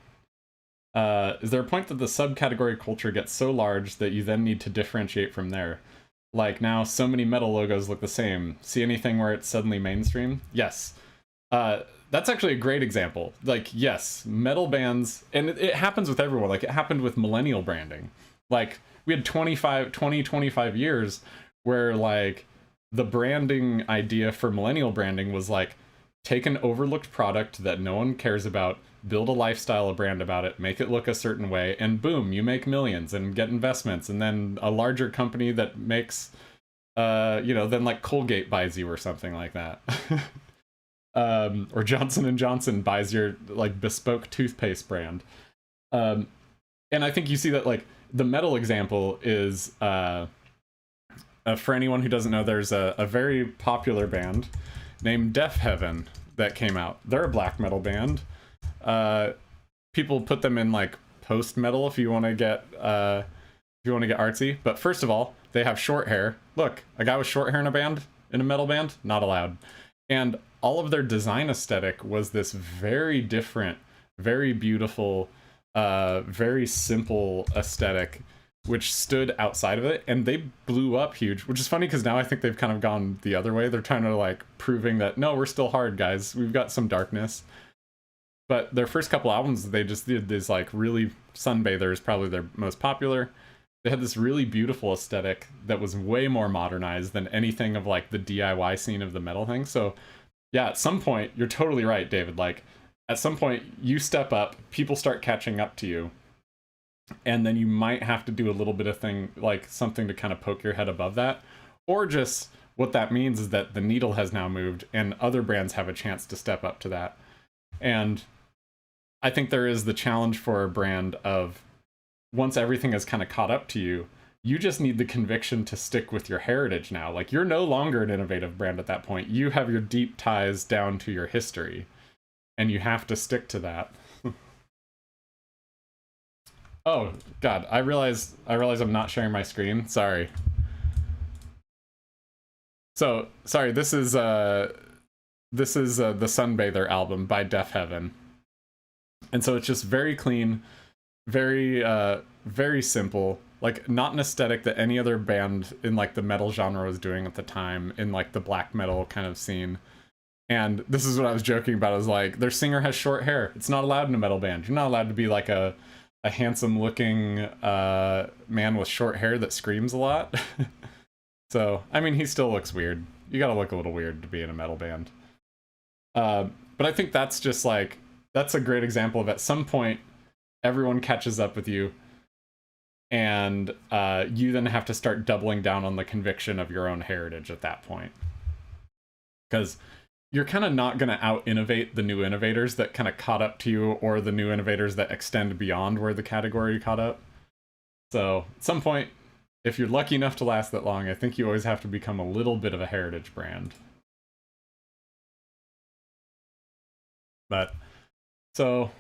Is there a point that the subcategory culture gets so large that you then need to differentiate from there? Like, now so many metal logos look the same. See anything where it's suddenly mainstream? Yes. That's actually a great example. Like, yes, metal bands, and it happens with everyone. Like, it happened with millennial branding. Like, we had 25 years where, like, the branding idea for millennial branding was, like, take an overlooked product that no one cares about, build a lifestyle brand about it, make it look a certain way, and boom, you make millions and get investments. And then a larger company that makes, you know, then, like, Colgate buys you or something like that. Or Johnson & Johnson buys your, like, bespoke toothpaste brand. And I think you see that, like, the metal example is, for anyone who doesn't know, there's a very popular band named Deaf Heaven that came out. They're a black metal band. People put them in, like, post metal if you want to get artsy. But first of all, they have short hair. Look, a guy with short hair in a metal band, not allowed. And all of their design aesthetic was this very different, very beautiful, very simple aesthetic, which stood outside of it, and they blew up huge, which is funny because now I think they've kind of gone the other way. They're trying to, like, proving that, no, we're still hard, guys. We've got some darkness. But their first couple albums, they just did this, like, really, Sunbather is probably their most popular. They had this really beautiful aesthetic that was way more modernized than anything of, like, the DIY scene of the metal thing. So yeah, at some point, you're totally right, David. Like, at some point, you step up, people start catching up to you, and then you might have to do a little bit of thing, like something to kind of poke your head above that. Or just what that means is that the needle has now moved, and other brands have a chance to step up to that. And I think there is the challenge for a brand of, once everything has kind of caught up to you, you just need the conviction to stick with your heritage now. Like, you're no longer an innovative brand at that point. You have your deep ties down to your history, and you have to stick to that. Oh, God, I realize I'm not sharing my screen. Sorry. So, sorry, this is the Sunbather album by Deaf Heaven. And so it's just very clean, very, very simple. Like, not an aesthetic that any other band in, like, the metal genre was doing at the time, in, like, the black metal kind of scene. And this is what I was joking about. I was like, their singer has short hair. It's not allowed in a metal band. You're not allowed to be, like, a handsome-looking man with short hair that screams a lot. So, I mean, he still looks weird. You gotta look a little weird to be in a metal band. But I think that's just, like, that's a great example of, at some point, everyone catches up with you, and you then have to start doubling down on the conviction of your own heritage at that point. Because you're kind of not going to out-innovate the new innovators that kind of caught up to you, or the new innovators that extend beyond where the category caught up. So, at some point, if you're lucky enough to last that long, I think you always have to become a little bit of a heritage brand. But so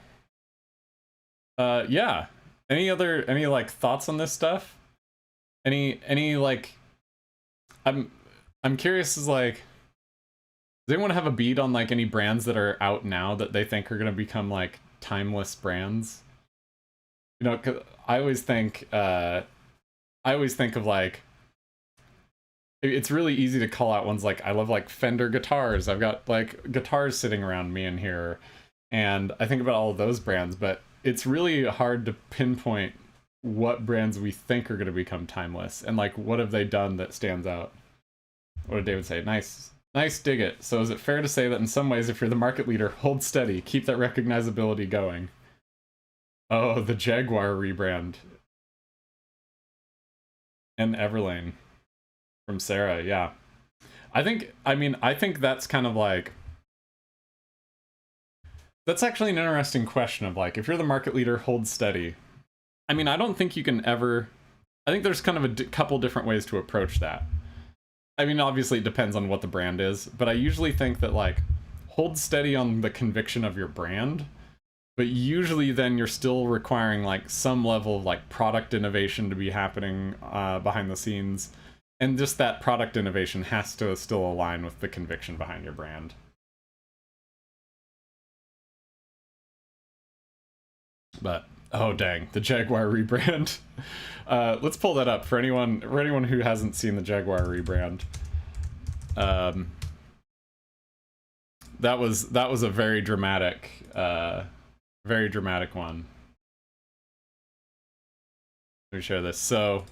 yeah. Any like thoughts on this stuff? Any like I'm curious, is like, does anyone have a beat on like any brands that are out now that they think are gonna become like timeless brands? You know, 'cause I always think of like, it's really easy to call out ones like, I love like Fender guitars. I've got like guitars sitting around me in here, and I think about all of those brands, but it's really hard to pinpoint what brands we think are going to become timeless and like what have they done that stands out. What did David say? Nice dig it. So is it fair to say that in some ways, if you're the market leader, hold steady, keep that recognizability going? Oh, the Jaguar rebrand. And Everlane from Sarah, yeah. I think that's kind of like, that's actually an interesting question of like, if you're the market leader, hold steady. I mean, I don't think you can ever, I think there's kind of a couple different ways to approach that. I mean, obviously it depends on what the brand is, but I usually think that like, hold steady on the conviction of your brand, but usually then you're still requiring like some level of like product innovation to be happening behind the scenes. And just that product innovation has to still align with the conviction behind your brand. But oh dang, the Jaguar rebrand. Let's pull that up for anyone who hasn't seen the Jaguar rebrand. That was a very dramatic one. Let me share this. So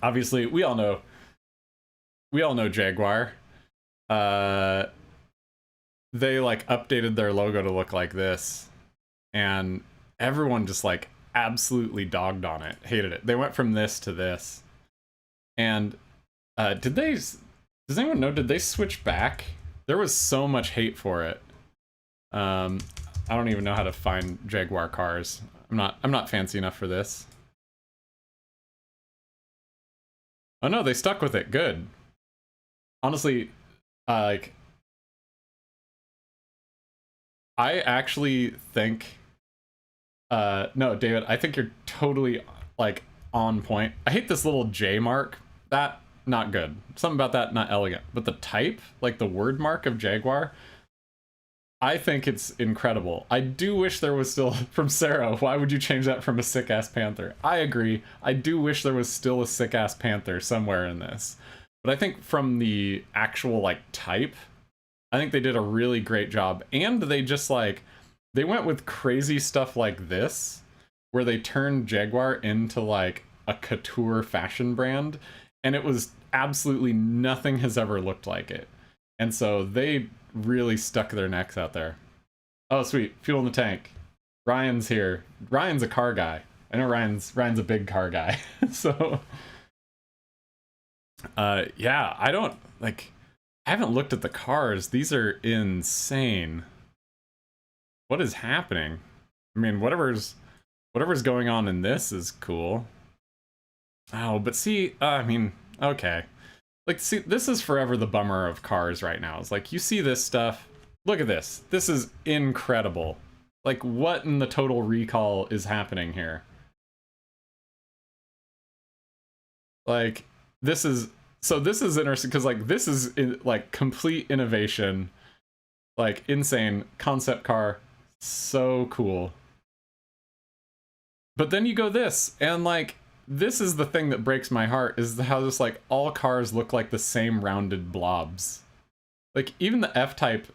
obviously we all know Jaguar. They like updated their logo to look like this, and everyone just like absolutely dogged on it, hated it. They went from this to this. And does anyone know, did they switch back? There was so much hate for it. I don't even know how to find Jaguar cars. I'm not fancy enough for this. Oh no, they stuck with it. Good. Honestly, like, I actually think, no, David, I think you're totally like on point. I hate this little J mark. That, not good. Something about that, not elegant. But the type, like the word mark of Jaguar, I think it's incredible. I do wish there was still, from Sarah, why would you change that from a sick-ass panther? I agree. I do wish there was still a sick-ass panther somewhere in this. But I think from the actual, like, type, I think they did a really great job. And they just, like, they went with crazy stuff like this, where they turned Jaguar into, like, a couture fashion brand, and it was absolutely nothing has ever looked like it. And so they really stuck their necks out there. Oh, sweet. Fuel in the tank. Ryan's here. Ryan's a car guy. I know Ryan's a big car guy. So, yeah, I haven't looked at the cars. These are insane. What is happening? I mean, whatever's going on in this is cool. Oh, but see, I mean, okay. Like, see, this is forever the bummer of cars right now. It's like, you see this stuff, look at this. This is incredible. Like, what in the total recall is happening here? Like, this is interesting, because, like, this is, like, complete innovation. Like, insane concept car. So cool. But then you go this, and, like, this is the thing that breaks my heart, is how just like all cars look like the same rounded blobs. Like even the F-Type,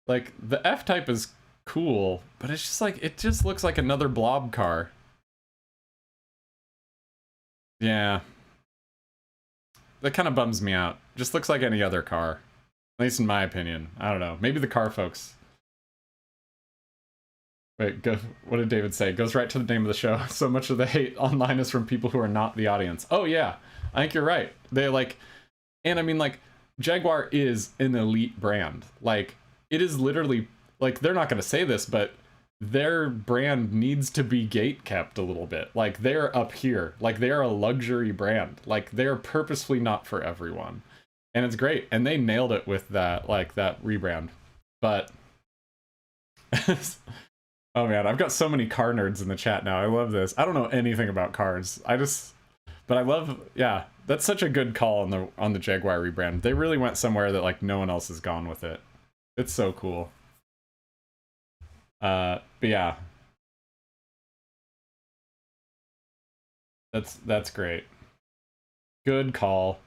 like the F-Type is cool, but it's just like, it just looks like another blob car. Yeah. That kind of bums me out. Just looks like any other car. At least in my opinion. I don't know. Maybe the car folks. Wait, what did David say? Goes right to the name of the show. So much of the hate online is from people who are not the audience. Oh yeah, I think you're right. They like, and I mean like, Jaguar is an elite brand. Like, it is literally, like, they're not going to say this, but their brand needs to be gate kept a little bit. Like, they're up here. Like, they're a luxury brand. Like, they're purposefully not for everyone. And it's great. And they nailed it with that, like, that rebrand. But oh man, I've got so many car nerds in the chat now. I love this. I don't know anything about cars. But I love, yeah, that's such a good call on the Jaguar rebrand. They really went somewhere that like no one else has gone with it. It's so cool. But yeah, that's great. Good call.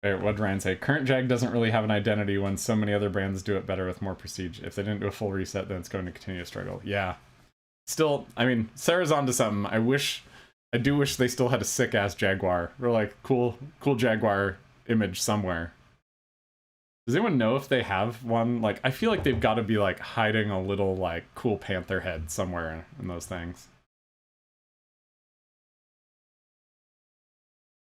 Wait, what did Ryan say? Current Jag doesn't really have an identity when so many other brands do it better with more prestige. If they didn't do a full reset, then it's going to continue to struggle. Yeah. Still, I mean, Sarah's onto something. I do wish they still had a sick-ass Jaguar. Or like, cool Jaguar image somewhere. Does anyone know if they have one? Like, I feel like they've got to be like hiding a little like cool panther head somewhere in those things.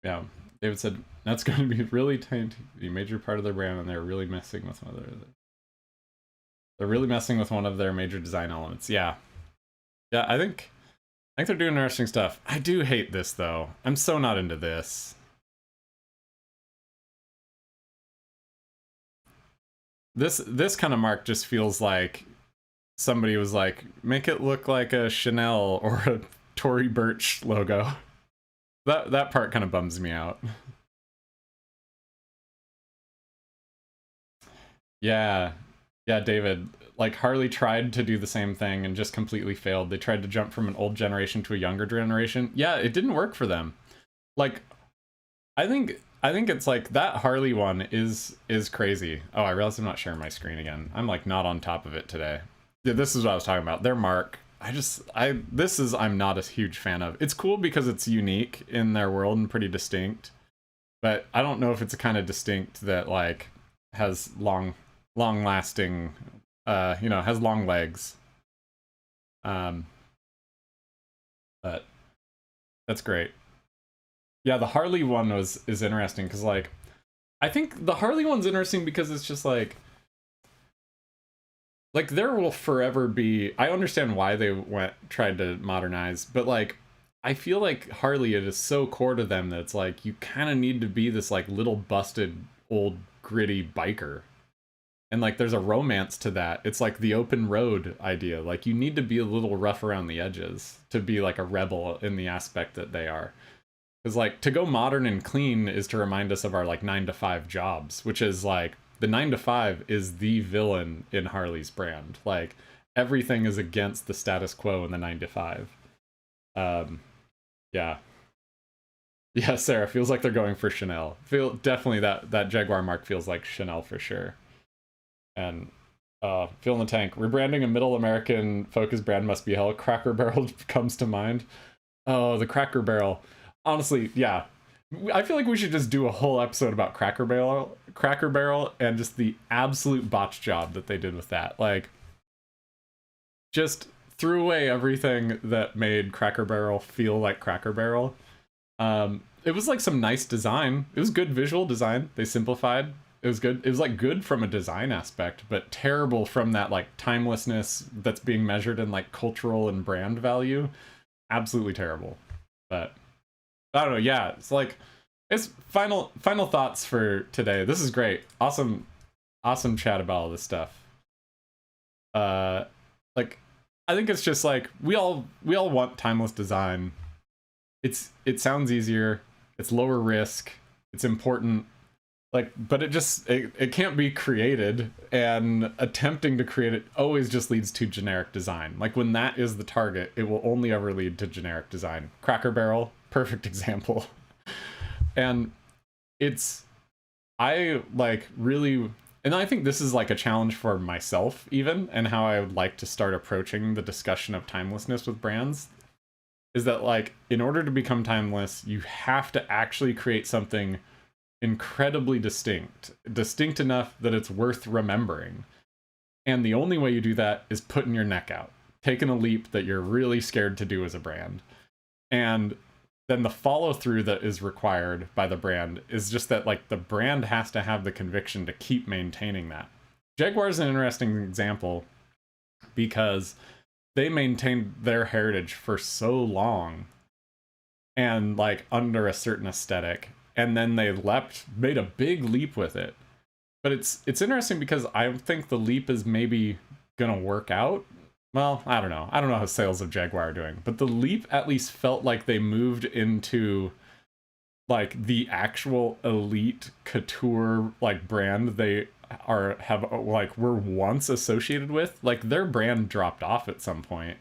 Yeah. David said, that's going to be really tiny, a major part of their brand, and they're really messing with one of their major design elements. Yeah. Yeah, I think they're doing interesting stuff. I do hate this, though. I'm so not into this. This kind of mark just feels like somebody was like, make it look like a Chanel or a Tory Burch logo. That part kind of bums me out. Yeah, David. Like, Harley tried to do the same thing and just completely failed. They tried to jump from an old generation to a younger generation. Yeah, it didn't work for them. Like, I think it's like that Harley one is crazy. Oh, I realize I'm not sharing my screen again. I'm like not on top of it today. Yeah, this is what I was talking about. Their mark. I'm not a huge fan of. It's cool because it's unique in their world and pretty distinct. But I don't know if it's a kind of distinct that like has long lasting has long legs. But that's great. Yeah, the Harley one is interesting because like I think the Harley one's interesting because it's just like there will forever be, I understand why they tried to modernize, but like I feel like Harley, it is so core to them that it's like you kind of need to be this like little busted old gritty biker. And like there's a romance to that. It's like the open road idea. Like you need to be a little rough around the edges to be like a rebel in the aspect that they are. Because like to go modern and clean is to remind us of our like 9-to-5 jobs, which is like the 9-to-5 is the villain in Harley's brand. Like everything is against the status quo in the 9-to-5. Yeah. Yeah, Sarah, feels like they're going for Chanel. Definitely that Jaguar mark feels like Chanel for sure. And Feel in the Tank. Rebranding a middle American focused brand must be hell. Cracker Barrel comes to mind. Oh, the Cracker Barrel. Honestly, yeah. I feel like we should just do a whole episode about Cracker Barrel and just the absolute botch job that they did with that. Like, just threw away everything that made Cracker Barrel feel like Cracker Barrel. It was like some nice design. It was good visual design. They simplified. It was good. It was like good from a design aspect, but terrible from that like timelessness that's being measured in like cultural and brand value. Absolutely terrible. But I don't know. Yeah, it's like it's final thoughts for today. This is great. Awesome chat about all this stuff. Like I think it's just like we all want timeless design. It sounds easier. It's lower risk. It's important. Like, but it can't be created, and attempting to create it always just leads to generic design. Like when that is the target, it will only ever lead to generic design. Cracker Barrel, perfect example. And I like really, and I think this is like a challenge for myself even, and how I would like to start approaching the discussion of timelessness with brands, is that like, in order to become timeless, you have to actually create something incredibly distinct enough that it's worth remembering. And the only way you do that is putting your neck out, taking a leap that you're really scared to do as a brand. And then the follow through that is required by the brand is just that like the brand has to have the conviction to keep maintaining that. Jaguar is an interesting example because they maintained their heritage for so long and like under a certain aesthetic, and then they made a big leap with it. But it's interesting because I think the leap is maybe gonna work out. Well, I don't know how sales of Jaguar are doing, but the leap at least felt like they moved into like the actual elite couture like brand they were once associated with. Like their brand dropped off at some point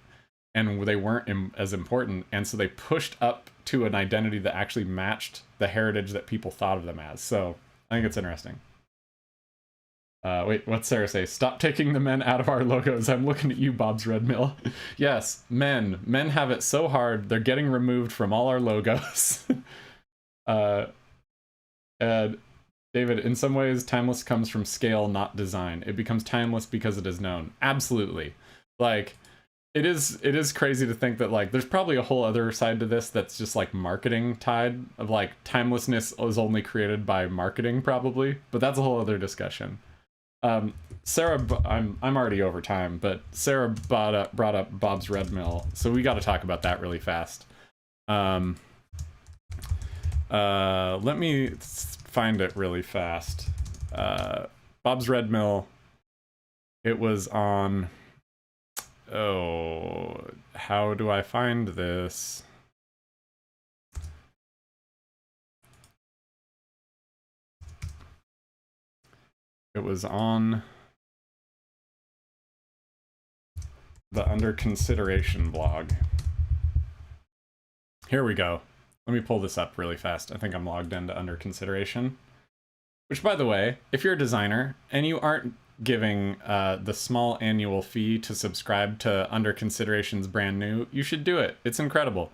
and they weren't as important, and so they pushed up to an identity that actually matched the heritage that people thought of them as. So I think it's interesting. Wait, what's Sarah say? Stop taking the men out of our logos. I'm looking at you, Bob's Red Mill. Yes, men have it so hard, they're getting removed from all our logos. And David, in some ways, timeless comes from scale, not design. It becomes timeless because it is known. Absolutely. Like, it is crazy to think that, like, there's probably a whole other side to this that's just, like, marketing tied, of, like, timelessness is only created by marketing, probably. But that's a whole other discussion. Sarah, I'm already over time, but Sarah brought up Bob's Red Mill, so we got to talk about that really fast. Let me find it really fast. Bob's Red Mill, it was on, oh, how do I find this? It was on the Under Consideration blog. Here we go. Let me pull this up really fast. I think I'm logged into Under Consideration. Which, by the way, if you're a designer and you aren't giving the small annual fee to subscribe to Under Consideration's brand new, you should do it. It's incredible.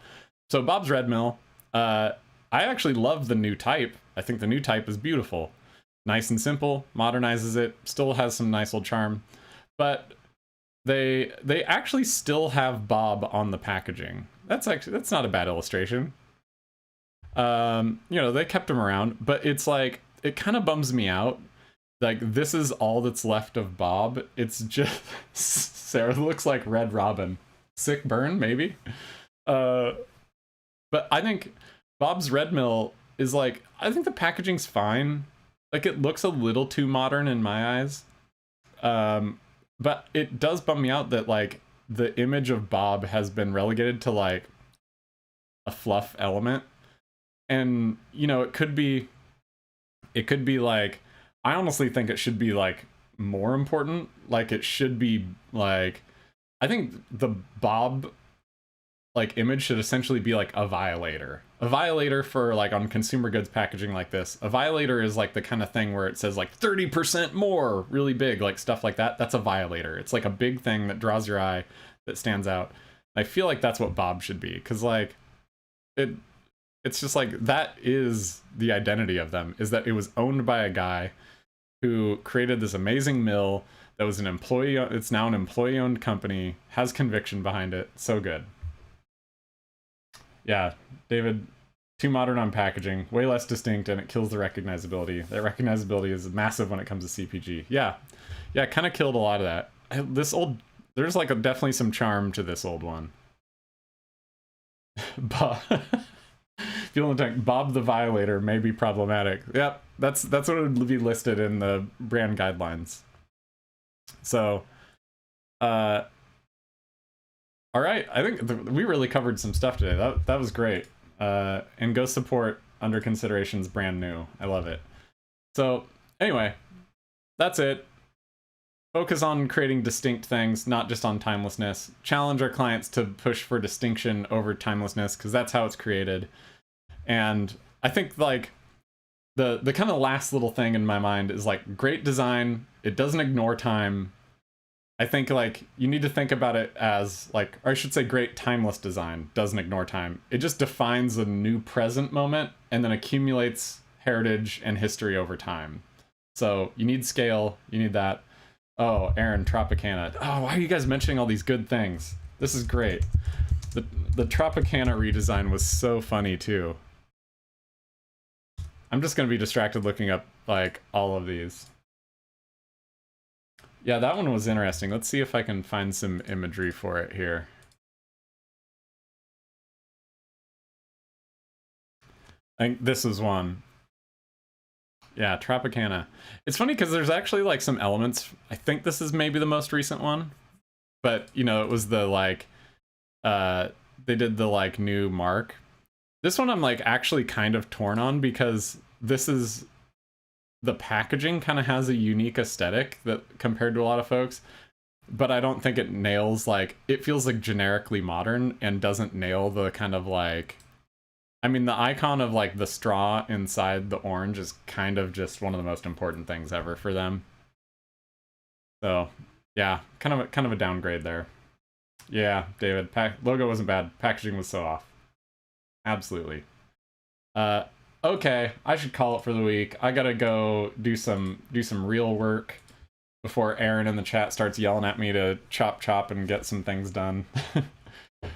So Bob's Red Mill, I actually love the new type. I think the new type is beautiful. Nice and simple, modernizes it, still has some nice old charm. But they actually still have Bob on the packaging. That's not a bad illustration. You know, they kept him around, but it's like, it kind of bums me out. Like, this is all that's left of Bob. It's just, Sarah looks like Red Robin. Sick burn, maybe? But I think Bob's Red Mill is like, I think the packaging's fine. Like, it looks a little too modern in my eyes. But it does bum me out that, like, the image of Bob has been relegated to, like, a fluff element. And, you know, it could be like, I honestly think it should be, like, more important. Like, it should be, like, I think the Bob, like, image should essentially be, like, a violator. A violator for, like, on consumer goods packaging like this. A violator is, like, the kind of thing where it says, like, 30% more, really big, like, stuff like that. That's a violator. It's, like, a big thing that draws your eye, that stands out. I feel like that's what Bob should be, because, like, it's just, like, that is the identity of them, is that it was owned by a guy who created this amazing mill that was an employee, it's now an employee-owned company, has conviction behind it. So good. Yeah, David, too modern on packaging, way less distinct, and it kills the recognizability. That recognizability is massive when it comes to CPG. Yeah, it kind of killed a lot of that. There's like definitely some charm to this old one. Bob, Bob the Violator may be problematic. Yep, that's what it would be listed in the brand guidelines. So, all right, I think we really covered some stuff today. That was great. And go support Under Consideration's brand new. I love it. So anyway, that's it. Focus on creating distinct things, not just on timelessness. Challenge our clients to push for distinction over timelessness, because that's how it's created. And I think, like, the kind of last little thing in my mind is, like, great design. It doesn't ignore time. I think, like, you need to think about it as, like, or I should say great timeless design doesn't ignore time. It just defines a new present moment and then accumulates heritage and history over time. So you need scale, you need that. Oh, Aaron, Tropicana. Oh, why are you guys mentioning all these good things? This is great. The Tropicana redesign was so funny, too. I'm just going to be distracted looking up, like, all of these. Yeah, that one was interesting. Let's see if I can find some imagery for it here. I think this is one. Yeah, Tropicana. It's funny because there's actually like some elements. I think this is maybe the most recent one, but you know, it was the like, they did the like new mark. This one I'm like actually kind of torn on because this is, the packaging kind of has a unique aesthetic that compared to a lot of folks, but I don't think it nails, like, it feels like generically modern and doesn't nail the kind of like, I mean, the icon of like the straw inside the orange is kind of just one of the most important things ever for them. So yeah, kind of a downgrade there. Yeah, David, logo wasn't bad. Packaging was so off. Absolutely. Okay, I should call it for the week. I gotta go do some real work before Aaron in the chat starts yelling at me to chop and get some things done.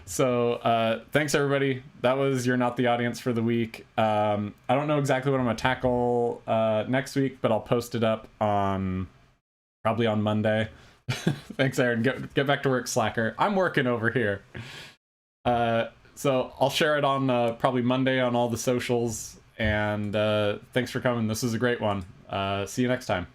So thanks everybody. That was You're Not the Audience for the week. I don't know exactly what I'm gonna tackle next week, but I'll post it up on probably on Monday. Thanks, Aaron. Get back to work, slacker. I'm working over here. So I'll share it on probably Monday on all the socials. And thanks for coming. This was a great one. See you next time.